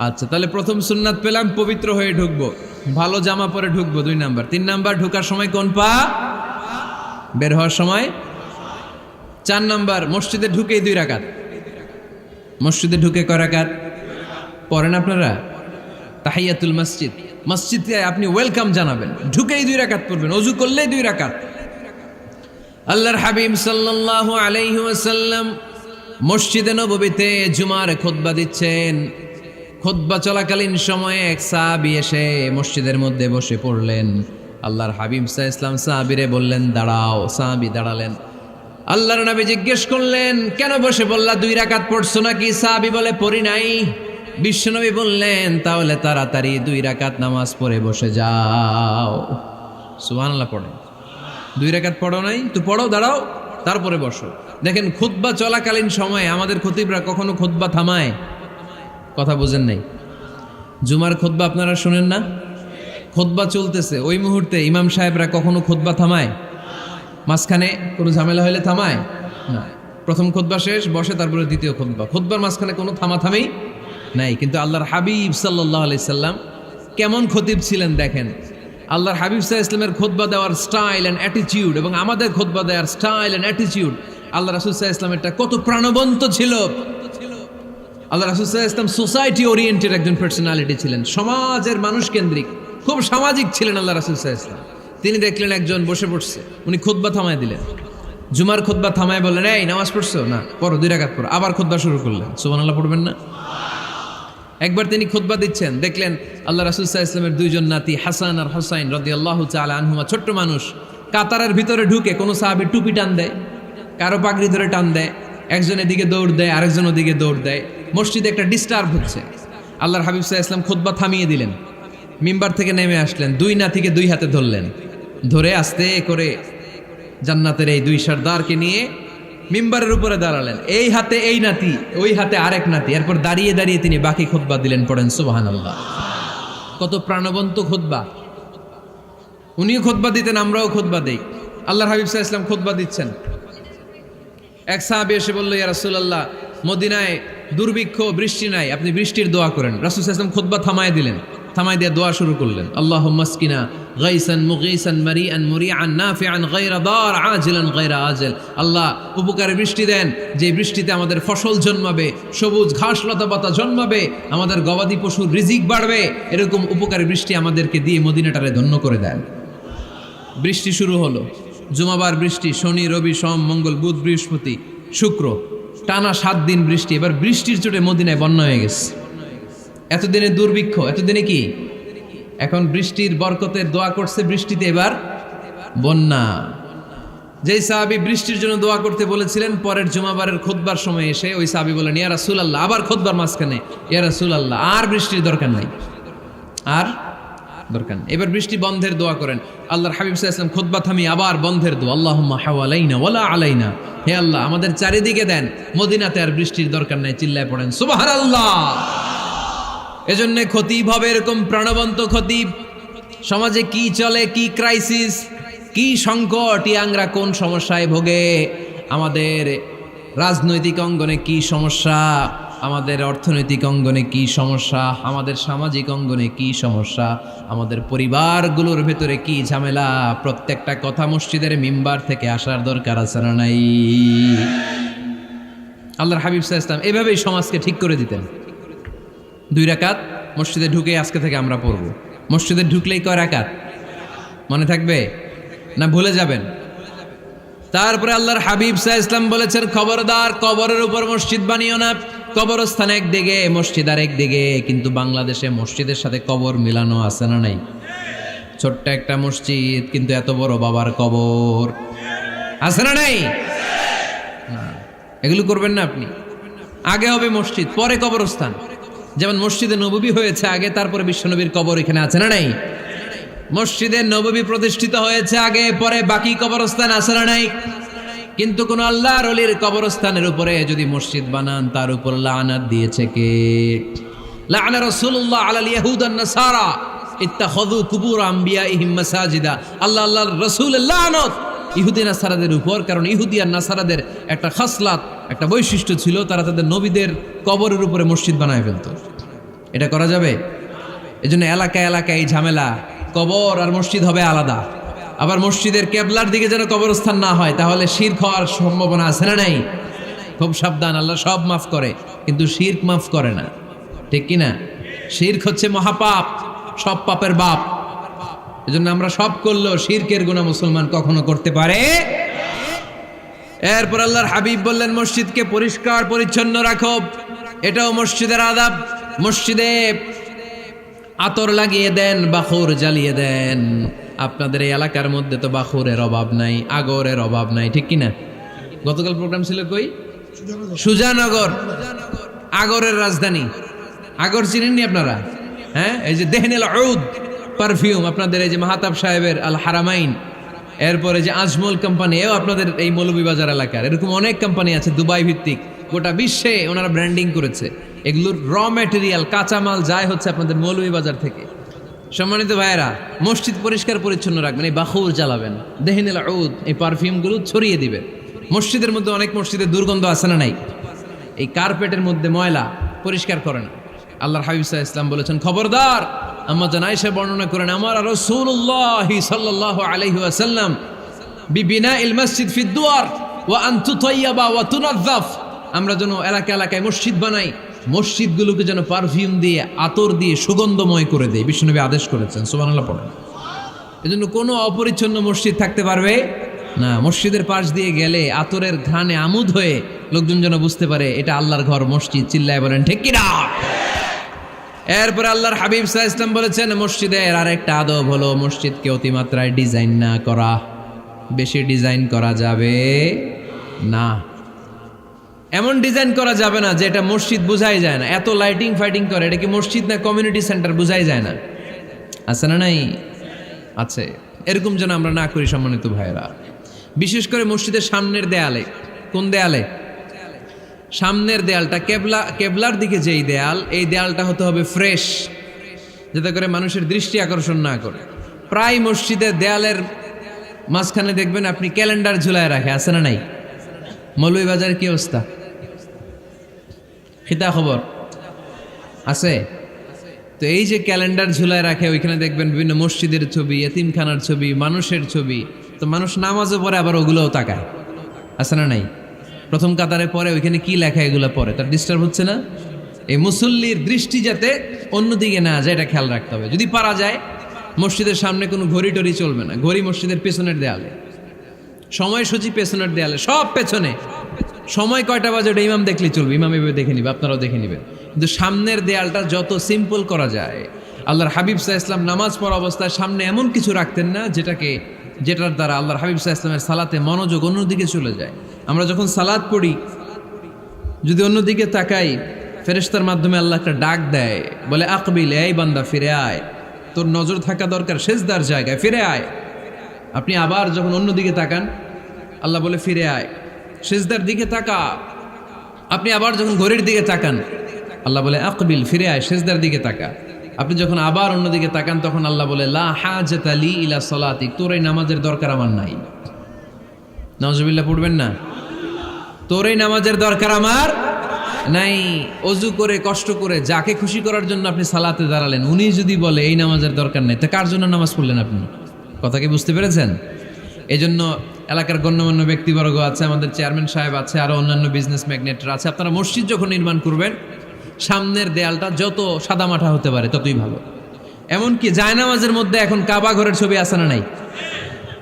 আচ্ছা, তাহলে প্রথম সুন্নাত পেলাম, পবিত্র হয়ে ঢুকবো, ভালো জামা পরে ঢুকবো 2 নাম্বার। 3 নাম্বার, ঢুকার সময় কোন পা? বের হওয়ার সময়। 4 নাম্বার, মসজিদে ঢুকেই 2 রাকাত। মসজিদে ঢুকে কয় রাকাত পড়েন আপনারা? তাহিয়াতুল মসজিদ, মসজিদে আপনি ওয়েলকাম জানাবেন, ঢুকেই 2 রাকাত পড়বেন, ওযু করলেই 2 রাকাত। আল্লাহর হাবিব সাল্লাল্লাহু আলাইহি ওয়াসাল্লাম মসজিদে নববীতে জুমার খুতবা দিচ্ছেন। খুতবা চলাকালীন সময়ে এক সাহাবী এসে মসজিদের মধ্যে বসে পড়লেন। আল্লাহর হাবিব সাল্লাল্লাহু আলাইহি ওয়াসাল্লাম সাহাবীরে বললেন দাঁড়াও। সাহাবী দাঁড়ালেন। আল্লাহর নবী জিজ্ঞেস করলেন, কেন বসে বললা? 2 রাকাত পড়ছো নাকি? সাহাবী বলে, পড়ি নাই। বিশ্বনবী বললেন, তাহলে তাড়াতাড়ি 2 রাকাত নামাজ পড়ে বসে যাও। সুবহানাল্লাহ পড়ে। 2 রাকাত পড়ো নাই তো পড়ো, দাঁড়াও, তারপরে বসো। দেখেন, খুতবা চলাকালীন সময়ে আমাদের খতিবরা কখনো খুতবা থামায়? কথা বুঝেন নাই? জুমার খুতবা আপনারা শুনেন না? খুতবা চলতেছে, ওই মুহূর্তে ইমাম সাহেবরা কখনো খুতবা থামায়? মাঝখানে কোনো ঝামেলা হলে থামায় না। প্রথম খুতবা শেষ, বসে, তারপরে দ্বিতীয় খুতবা। খুতবার মাঝখানে কোনো থামাথামি নাই। কিন্তু আল্লাহর হাবিব সাল্লাল্লাহু আলাইহি সাল্লাম কেমন খতিব ছিলেন দেখেন। আল্লাহর হাবিব সাল্লাল্লাহু আলাইহি সাল্লামের খুতবা দেওয়ার স্টাইল অ্যান্ড অ্যাটিটিউড এবং আমাদের খুতবা দেওয়ার স্টাইল অ্যান্ড অ্যাটিটিউড আল্লাহ রাসূল সাল্লাল্লাহু আলাইহি ইসলামেরটা কত প্রাণবন্ত ছিল। আল্লাহ রাসূল সাল্লাল্লাহু আলাইহি ইসলাম সোসাইটি ওরিয়েন্টেড একজন পার্সোনালিটি ছিলেন, সমাজের মানুষ কেন্দ্রিক, খুব সামাজিক ছিলেন আল্লাহ রাসূল সাল্লাল্লাহু আলাইহি ইসলাম। তিনি দেখলেন একজন বসে পড়ছে, উনি খুতবা থামায় দিলেন, জুমার খুতবা থামায় বললেন, এই নামাজ পড়ছো? না, পড়ো, 2 রাকাত পড়ো। আবার খুতবা শুরু করলেন। সুবহানাল্লাহ পড়বেন না? একবার তিনি খুতবা দিচ্ছেন, দেখলেন আল্লাহ রাসূল সাল্লাল্লাহু আলাইহি ইসলামের 2 জন নাতি হাসান আর হুসাইন রাদিয়াল্লাহু তাআলা আনহুমা, ছোট্ট মানুষ, কাতারের ভিতরে ঢুকে কোন সাহাবী টুপি টান দেয়, কারো পাগড়ি ধরে টান দেয়, একজন এদিকে দৌড় দেয়, আরেকজন ওদিকে দৌড় দেয়। মসজিদে একটা ডিস্টার্ব হচ্ছে। আল্লাহর হাবিব সাল্লাল্লাহু আলাইহি ইসলাম খুতবা থামিয়ে দিলেন, মিম্বার থেকে নেমে আসলেন, 2 নাতিকে 2 হাতে ধরলেন, ধরে আস্তে করে জান্নাতের এই 2 সর্দারকে নিয়ে মিম্বারের উপরে দাঁড়ালেন। এই হাতে এই নাতি, ওই হাতে আরেক নাতি। এরপর দাঁড়িয়ে দাঁড়িয়ে তিনি বাকি খুতবা দিলেন। পড়েন সুবহানাল্লাহ। কত প্রাণবন্ত খুতবা। উনিও খুতবা দিতেন, আমরাও খুতবা দেই। আল্লাহর হাবিব সাল্লাল্লাহু আলাইহি ওয়াসাল্লাম খুতবা দিচ্ছেন, এক সাহাবী এসে বলল, ইয়া রাসূলুল্লাহ, মদিনায় দুর্ভিক্ষ, বৃষ্টি নাই, আপনি বৃষ্টির দোয়া করেন। রাসূল সাল্লাল্লাহু আলাইহি ওয়াসাল্লাম খুতবা থামায় দিলেন, থামায় দিয়ে দোয়া শুরু করলেন, আল্লাহুম্মা আসকিনা গাইসান মুগীসান মারিআন মুরিআন নাফিআন গায়রা দার আজিলান গায়রা আজল। আল্লাহ, উপকারে বৃষ্টি দেন, যে বৃষ্টিতে আমাদের ফসল জন্মাবে, সবুজ ঘাস লতা পাতা জন্মাবে, আমাদের গবাদি পশুর রিজিক বাড়বে, এরকম উপকারী বৃষ্টি আমাদেরকে দিয়ে মদিনাটারে ধন্য করে দেন। বৃষ্টি শুরু হলো, জুমাবার বৃষ্টি, শনি রবি সোম মঙ্গল বুধ বৃহস্পতি শুক্র, টানা 7 দিন বৃষ্টি। এবার বৃষ্টির চোটে মদিনায় বন্যা হয়ে গেছে। এতদিনে দুর্ভিক্ষ, এতদিনে কি? এখন বৃষ্টির বরকতের দোয়া করছে, বৃষ্টিতে এবার বন্যা। যেই সাহাবী বৃষ্টির জন্য দোয়া করতে বলেছিলেন, পরের জুমাবারের খুতবার সময় এসে ওই সাহাবী বলেন, ইয়া রাসূলুল্লাহ, আবার খুতবার মাঝখানে, ইয়া রাসূলুল্লাহ, আর বৃষ্টির দরকার নাই, আর দরকার নেই, এবার বৃষ্টি বন্ধের দোয়া করেন। আল্লাহর হাবিব সাল্লাল্লাহু আলাইহি ওয়াসাল্লাম খুতবা থামিয়ে আবার বন্ধের দোয়া, আল্লাহুম্মা হাওয়ালাইনা ওয়ালা আলাইনা, হে আল্লাহ আমাদের চারিদিকে দেন, মদিনাতে আর বৃষ্টির দরকার নাই। চিল্লায় পড়েন সুবহানাল্লাহ। এজন্য খতিব হবে এরকম প্রাণবন্ত খতিব। সমাজে কি চলে, কি ক্রাইসিস, কি সংকট, ইয়াংরা কোন সমস্যায় ভোগে, আমাদের রাজনৈতিক অঙ্গনে কি সমস্যা, আমাদের অর্থনৈতিক অঙ্গনে কি সমস্যা, আমাদের সামাজিক অঙ্গনে কি সমস্যা, আমাদের পরিবারগুলোর ভেতরে কি ঝামেলা, প্রত্যেকটা কথা মসজিদের মিম্বার থেকে আসার দরকার আছে না নাই? আল্লাহর হাবিব সাল্লাল্লাহু আলাইহি ওয়াসাল্লাম এভাবেই সমাজকে ঠিক করে দিতেন। 2 রাকাত মসজিদে ঢুকে আজকে থেকে আমরা পড়ব। মসজিদে ঢুকলেই কয় রাকাত মনে থাকবে না ভুলে যাবেন? তারপরে আল্লাহর হাবিব সাল্লাল্লাহু আলাইহি ওয়াসাল্লাম বলেছেন, খবরদার কবরের উপর মসজিদ বানিও না। কবরস্থান একদিকে, মসজিদ আর একদিকে। কিন্তু বাংলাদেশে মসজিদের সাথে কবর মিলানো আছে না নাই? ছোট্ট একটা মসজিদ, কিন্তু এত বড় বাবার কবর আছে না নাই? এগুলো করবেন না আপনি। আগে হবে মসজিদ, পরে কবরস্থান। যেমন মসজিদে নববী হয়েছে আগে, তারপরে বিশ্বনবীর কবর এখানে আছে না নাই? মসজিদে নববী প্রতিষ্ঠিত হয়েছে আগে, পরে বাকি কবরস্থান আছে না নাই? কিন্তু কোন আল্লাহর ওলির কবরস্থানের উপরে যদি মসজিদ বানান, তার উপর লানাত দিয়েছে কে? লাআনা রাসূলুল্লাহ আলাল ইয়াহুদ ওয়ান নাসারা ইত্তাখাযু কুবুর আমবিয়াইহিম মাসাজিদা। আল্লাহর রাসূলের লানত ইহুদি নাসারাদের উপর, কারণ ইহুদি আর নাসারাদের একটা খাসলাত, একটা বৈশিষ্ট্য ছিল, তারা তাদের নবীদের কবরের উপরে মসজিদ বানায় ফেলতো। এটা করা যাবে? এজন্য এলাকায় এলাকায় এই ঝামেলা, কবর আর মসজিদ হবে আলাদা। আবার মসজিদের কেবলার দিকে যেন কবরস্থান না হয়, তাহলে শিরক হওয়ার সম্ভাবনা আছে না নাই? খুব সাবধান, আল্লাহ সব মাফ করে কিন্তু শিরক মাফ করে না, ঠিক কি না? শিরক হচ্ছে মহাপাপ, সব পাপের বাপ। এজন্য আমরা সব করলেও শিরকের গুনাহ মুসলমান কখনো করতে পারে। এরপর আল্লাহর হাবিব বললেন, মসজিদকে পরিষ্কার পরিচ্ছন্ন রাখো, এটাও মসজিদের আদাব। মসজিদে আতর লাগিয়ে দেন, বাখুর জ্বালিয়ে দেন। আপনাদের এই এলাকার মধ্যে তো বাখুরের অভাব নাই, আগরের অভাব নাই, ঠিক কিনা? গতকাল প্রোগ্রাম ছিল কই? সুজানগর, আগরের রাজধানী। আগর চিনেননি আপনারা? হ্যাঁ, এই যে দেহনেল উদ পারফিউম, আপনাদের এই যে মাহাতাব সাহেবের আল হারামাইন, এরপরে যে আজমল কোম্পানি, এও আপনাদের এই মৌলভীবাজার এলাকার। এরকম অনেক কোম্পানি আছে দুবাই ভিত্তিক, গোটা বিশ্বে ওনারা ব্র্যান্ডিং করেছে। এগুলোর র ম্যাটেরিয়াল, কাঁচামাল যায় হচ্ছে আপনাদের মৌলভীবাজার থেকে। সম্মানিত ভাইয়েরা, মসজিদ পরিষ্কার পরিচ্ছন্ন রাখবেন, এই বাখুর জ্বালাবেন, দেহনেল উদ, এই পারফিউমগুলো ছড়িয়ে দিবেন। মসজিদের মধ্যে অনেক মসজিদে দুর্গন্ধ আছে না নাই? এই কার্পেটের মধ্যে ময়লা, পরিষ্কার করেন। আল্লাহর হাবিব সাল্লাল্লাহু আলাইহি ওয়াসাল্লাম বলেছেন, খবরদার। আম্মা জান আয়েশা বর্ণনা করেন, আমার রাসূলুল্লাহ সাল্লাল্লাহু আলাইহি ওয়াসাল্লাম বিবিনাইল মসজিদ ফি দুয়ার, ওয়া আন তুতাইয়াবা ওয়া তুনাজ্জাফ, আমরা যেন এলাকা এলাকায় মসজিদ বানাই, মসজিদগুলোকে যেন পারফিউম দিয়ে আতর দিয়ে সুগন্ধময় করে দেয়। বিশ্বনবী আদেশ করেছেন, সুবহানাল্লাহ পড়েন। এজন্য কোনো অপরিচ্ছন্ন মসজিদ থাকতে পারবে না। মসজিদের পাশ দিয়ে গেলে আতরের ঘ্রাণে আমোদ হয়ে লোকজন যেন বুঝতে পারে এটা আল্লাহর ঘর, মসজিদ। চিল্লায় বলেন ঠিক কিনা? এরপরে আল্লাহর হাবিব সাল্লাল্লাহু আলাইহি ওয়াসাল্লাম বলেছেন, মসজিদের আরেকটা আদব হলো মসজিদকে অতিমাত্রায় ডিজাইন না করা। বেশি ডিজাইন করা যাবে না। এমন ডিজাইন করা যাবে না যে এটা মসজিদ বোঝাই যায় না। এত লাইটিং ফাইটিং করে, এটা কি মসজিদ না কমিউনিটি সেন্টার বোঝাই যায় না। আছে না নাই? আছে। এরকম যেন আমরা না করি সম্মানিত ভাইয়েরা। বিশেষ করে মসজিদের সামনের দেয়ালে। কোন দেয়ালে? সামনের দেয়ালটা কেবলার দিকে যেই দেয়াল, এই দেয়ালটা হতে হবে ফ্রেশ, যাতে করে মানুষের দৃষ্টি আকর্ষণ না করে। প্রায় মসজিদের দেয়ালের মাঝখানে দেখবেন আপনি ক্যালেন্ডার ঝুলায় রাখে, আছে না নাই? মৌলভীবাজারের কি অবস্থা? খিতা খবর আছে? তো এই যে ক্যালেন্ডার ঝুলায় রাখে, ওইখানে দেখবেন বিভিন্ন মসজিদের ছবি, এতিমখানার ছবি, মানুষের ছবি। তো মানুষ নামাজও পড়ে, আবার ওগুলোও তাকায়, আছে না নাই? প্রথম কাতারে পরে ওইখানে কি লেখা এগুলো পরে, তার ডিস্টার্ব হচ্ছে না? এই মুসল্লির দৃষ্টি যাতে অন্যদিকে না যায়, এটা খেয়াল রাখতে হবে। যদি পারা যায় মসজিদের সামনে কোনো ঘড়ি টড়ি চলবে না। ঘড়ি মসজিদের পেছনের দেয়ালে, সময়সূচি পেছনের দেয়ালে, সব পেছনে। সময় কয়টা বাজে ওটা ইমাম দেখলেই চলবে, ইমাম এভাবে দেখে নিবে, আপনারাও দেখে নেবেন। কিন্তু সামনের দেয়ালটা যত সিম্পল করা যায়। আল্লাহর হাবিব সাল্লাল্লাহু আলাইহি ওয়াসাল্লাম নামাজ পড়া অবস্থায় সামনে এমন কিছু রাখতেন না যেটার দ্বারা আল্লাহর হাবিব সাল্লাল্লাহু আলাইহি ওয়াসাল্লামের সালাতে মনোযোগ অন্যদিকে চলে যায়। আমরা যখন সালাত পড়ি, যদি অন্যদিকে তাকাই, ফেরেশতার মাধ্যমে আল্লাহ একটা ডাক দেয়, বলে আকবিল, এই বান্দা ফিরে আয়, তোর নজর থাকা দরকার সিজদার জায়গায়, ফিরে আয়। আপনি আবার যখন অন্যদিকে তাকান, আল্লাহ বলে ফিরে আয়, সিজদার দিকে তাকা। আপনি আবার যখন ঘড়ির দিকে তাকান, আল্লাহ বলে আকবিল, ফিরে আয়, সিজদার দিকে তাকা। আপনি যখন আবার অন্যদিকে তাকান, তখন আল্লাহ বলে লা হাজাতা লি ইলা সালাতিক, তোর এই নামাজের দরকার আমার নাই। নাউজুবিল্লাহ পড়বেন না? তোর এই নামাজের দরকার আমার নাই। অজু করে কষ্ট করে যাকে খুশি করার জন্য আপনি সালাতে দাঁড়ালেন, উনি যদি বলে এই নামাজের দরকার নেই, তা কার জন্য নামাজ পড়লেন আপনি? কথা কি বুঝতে পেরেছেন? এই জন্য এলাকার গণ্যমান্য ব্যক্তিবর্গ আছে, আমাদের চেয়ারম্যান সাহেব আছে, আরো অন্যান্য বিজনেস ম্যাগনেটরা আছে। আপনারা মসজিদ যখন নির্মাণ করবেন, সামনের দেয়ালটা যত সাদামাটা হতে পারে ততই ভালো। এমনকি জায়নামাজের মধ্যে এখন কাবা ঘরের ছবি আছে না নাই?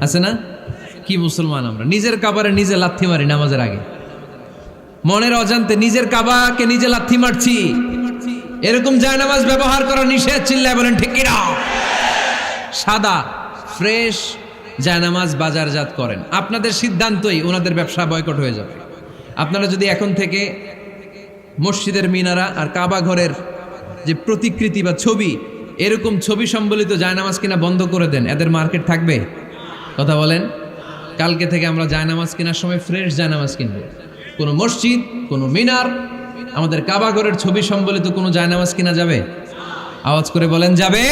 আছে না? কি মুসলমান আমরা! নিজের কাবারে নিজে লাথি মারি নামাজের আগে, মনের অজান্তে নিজের কাবাকে নিজে লাথি মারছি। এরকম জায়নামাজ ব্যবহার করা নিষেধ। চিল্লায় বলেন ঠিক কিনা? সাদা ফ্রেশ জায়নামাজ বাজারজাত করেন, আপনাদের সিদ্ধান্তই ওনাদের ব্যবসা বয়কট হয়ে যাবে। আপনারা যদি এখন থেকে মসজিদের মিনারা আর কাবা ঘরের যে প্রতিকৃতি বা ছবি, এরকম ছবি সম্বলিত জায়নামাজ কিনা বন্ধ করে দেন, এদের মার্কেট থাকবে? কথা বলেন। কালকে থেকে আমরা জায়নামাজ কেনার সময় ফ্রেশ জায়নামাজ কিনবো। কোনো মসজিদ, কোনো মিনার, আমাদের কাবা ঘরের ছবি সম্বলিত কোনো জায়নামাজ কিনা যাবে? আওয়াজ করে বলেন, যাবে?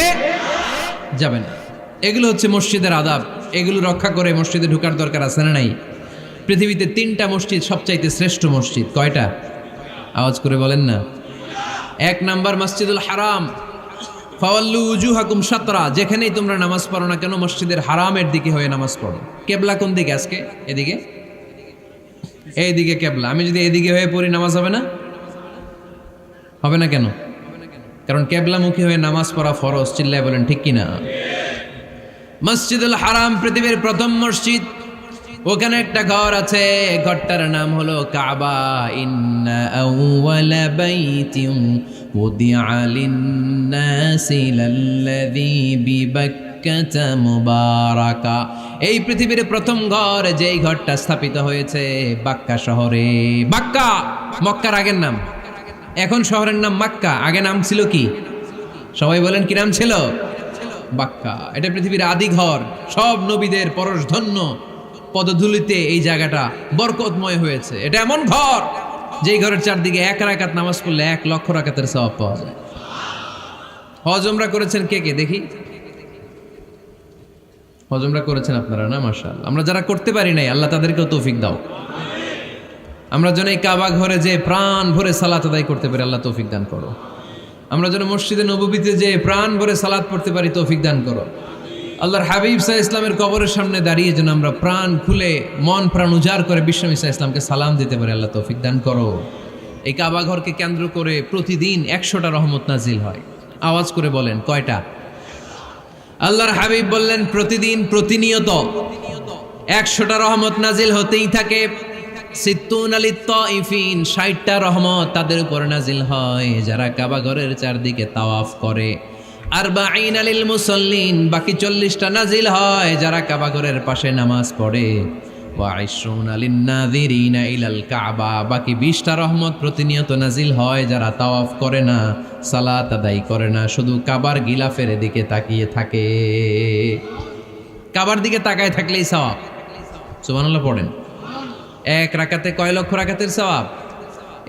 যাবে না। এগুলো হচ্ছে মসজিদের আদাব। এগুলো রক্ষা করে মসজিদে ঢোকার দরকার আছে না নাই? পৃথিবীতে 3টা মসজিদ সবচাইতে শ্রেষ্ঠ মসজিদ। কয়টা? আওয়াজ করে বলেন না। 1 নাম্বার মসজিদুল হারাম, ফাওয়াল্লু উজুহাকুম শাতরা। যেখানেই তোমরা নামাজ পড়ো না কেন, মসজিদের হারামের দিকে হয়ে নামাজ পড়ো। কেবলা কোন দিকে আজকে? এদিকে, এইদিকে কেবলা। আমি যদি এদিকে হয়ে পড়ি, নামাজ হবে না? হবে না কেন? কারণ কেবলামুখী হয়ে নামাজ পড়া ফরজ। চিল্লায় বলেন ঠিক কিনা? মসজিদুল হারাম পৃথিবীর প্রথম মসজিদ। ওখানে একটা ঘর আছে, ঘরটার নাম হলো কাবা। ইন্না আউওয়ালা বাইতিন উদিআ লিন-নাসি লাল্লাযী বিবাক্কাতা মুবারাকা। এই পৃথিবীর প্রথম ঘর, যেই ঘরটা স্থাপিত হয়েছে বাক্কা শহরে। বাক্কা মক্কার আগের নাম, এখন শহরের নাম মক্কা। আগে নাম ছিল কি? সবাই বলেন, কি নাম ছিল? বাক্কা। এটা পৃথিবীর আদি ঘর। সব নবীদের পরশধন্য পদধূলিতে এই জায়গাটা বরকতময় হয়েছে। এটা এমন ঘর, যেই ঘরের চারদিকে 1 রাকাত নামাজ পড়লে 1 লক্ষ রাকাতের সওয়াব পাওয়া যায়। হজ উমরা করেছেন কে কে দেখি? হজ উমরা করেছেন আপনারা না? মাশাআল্লাহ। আমরা যারা করতে পারি নাই, আল্লাহ তাদেরকেও তৌফিক দাও। আমরা যেন এই কাবা ঘরে যে প্রাণ ভরে সালাত আদায় করতে পারি, আল্লাহ তৌফিক দান করো। আমরা যেন মসজিদে নববীতে যে প্রাণ ভরে সালাত পড়তে পারি, তৌফিক দান করো। আল্লাহর হাবিব সাল্লাল্লাহু আলাইহি ইসলামের কবরের সামনে দাঁড়িয়ে যেন আমরা প্রাণ খুলে মন প্রাণ উজাড় করে বিশ্বনবী সাল্লাল্লাহু আলাইহি ইসলামকে সালাম দিতে পারি। আল্লাহ তৌফিক দান করো। এই কাবা ঘরকে কেন্দ্র করে প্রতিদিন 100টা রহমত নাজিল হয়। আওয়াজ করে বলেন কয়টা? আল্লাহর হাবিব বললেন প্রতিদিন প্রতিনিয়ত 100টা রহমত নাজিল হতেই থাকে। সিত্তুন আলিত তাইফিন, 60টা রহমত তাদের উপর নাজিল হয় যারা কাবা ঘরের চারদিকে তাওয়াফ করে। আরবাঈন আলিল মুসাল্লিন, বাকি 40টা নাজিল হয় যারা কাবা ঘরের পাশে নামাজ পড়ে। ওয়া 20 আলিন নাযিরিনা ইলাল কাবা, বাকি 20টা রহমত প্রতিনিয়ত নাজিল হয় যারা তাওয়াফ করে না, সালাত আদায় করে না, শুধু কাবার গিলাফের দিকে তাকিয়ে থাকে। কাবার দিকে তাকায় থাকলেই সওয়াব। সুবহানাল্লাহ পড়েন। এক রাকাতে কয় লক্ষ রাকাতের সওয়াব।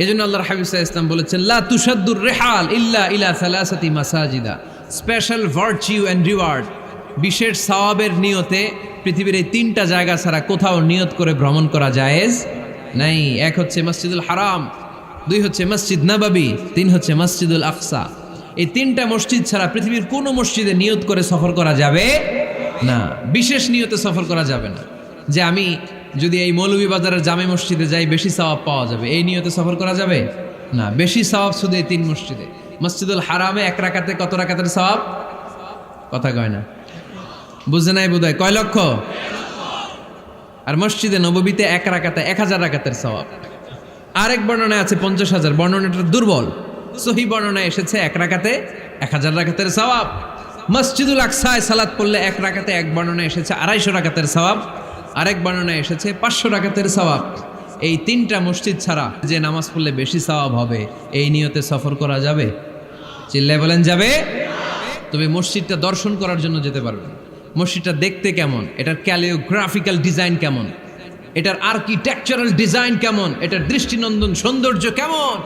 এজন্য আল্লাহর হাবিব সাল্লাল্লাহু আলাইহি ওয়াসাল্লাম বলেছেন লা তুশাদ্দুর রিহাল ইল্লা ইলা সালাসাতি মাসাজিদা, স্পেশাল ভার্চু এন্ড রিওয়ার্ড, বিশেষ সওয়াবের নিয়তে পৃথিবীর এই 3টা জায়গা ছাড়া কোথাও নিয়ত করে ভ্রমণ করা জায়েজ নাই। এক হচ্ছে মসজিদুল হারাম, 2 হচ্ছে মসজিদ নববী, 3 হচ্ছে মসজিদুল আকসা। এই 3টা মসজিদ ছাড়া পৃথিবীর কোনো মসজিদে নিয়ত করে সফর করা যাবে না। বিশেষ নিয়তে সফর করা যাবে না যে আমি যদি এই মৌলভীবাজারের জামে মসজিদে যাই বেশি সওয়াব পাওয়া যাবে, এই নিয়তে সফর করা যাবে না। বেশি সওয়াব শুধু এই 3 মসজিদে। মসজিদুল হারামে 1 রাকাতে কত রাকাতের সওয়াব? কথা কয় না, বুঝে নাই বোধহয়। কয় লক্ষ? আর মসজিদে নববীতে 1 রাকাতে 1000 রাকাতের সওয়াব। আরেক বর্ণনায় আছে 50,000, বর্ণনাটা দুর্বল। সহিহ বর্ণনায় এসেছে 1 রাকাতে 1000 রাকাতের সওয়াব। মসজিদুল আকসায় সালাত পড়লে 1 রাকাতে, এক বর্ণনায় এসেছে 250 রাকাতের সওয়াব, আরেক বর্ণনায় এসেছে 500 রাকাতের সওয়াব। এই 3টা মসজিদ ছাড়া যে নামাজ পড়লে বেশি সওয়াব হবে, এই নিয়তে সফর করা যাবে? চিল্লায় বলেন যাবে। তবে মসজিদটা দর্শন করার জন্য যেতে পারবেন। মসজিদটা দেখতে কেমন, এটার ক্যালিওগ্রাফিক্যাল ডিজাইন কেমন, এটার আর্কিটেকচারাল ডিজাইন কেমন, এটার দৃষ্টিনন্দন সৌন্দর্য কেমন,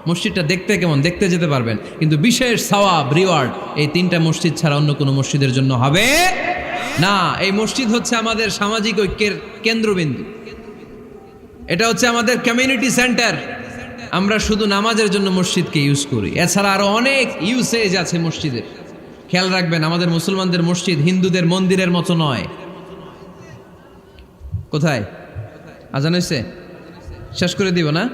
মসজিদটা দেখতে কেমন, দেখতে যেতে পারবেন। কিন্তু বিশেষ সওয়াব রিওয়ার্ড এই 3টা মসজিদ ছাড়া অন্য কোনো মসজিদের জন্য হবে না। এই মসজিদ হচ্ছে আমাদের সামাজিক ঐক্যের কেন্দ্রবিন্দু, এটা হচ্ছে আমাদের কমিউনিটি সেন্টার। আমরা শুধু নামাজের জন্য মসজিদকে ইউজ করি, এছাড়া আরো অনেক ইউসেজ আছে মসজিদের। খেয়াল রাখবেন, আমাদের মুসলমানদের মসজিদ হিন্দুদের মন্দিরের মতো নয়। কোথায় আজান হয়েছে? শেষ করে দিব না?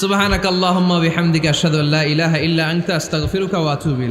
সুবহানাকাল্লাহুম্মা ওয়া বিহামদিকা আশহাদু আল্লা ইলাহা ইল্লা আনতা আস্তাগফিরুকা ওয়া আতুবু ইলাইক।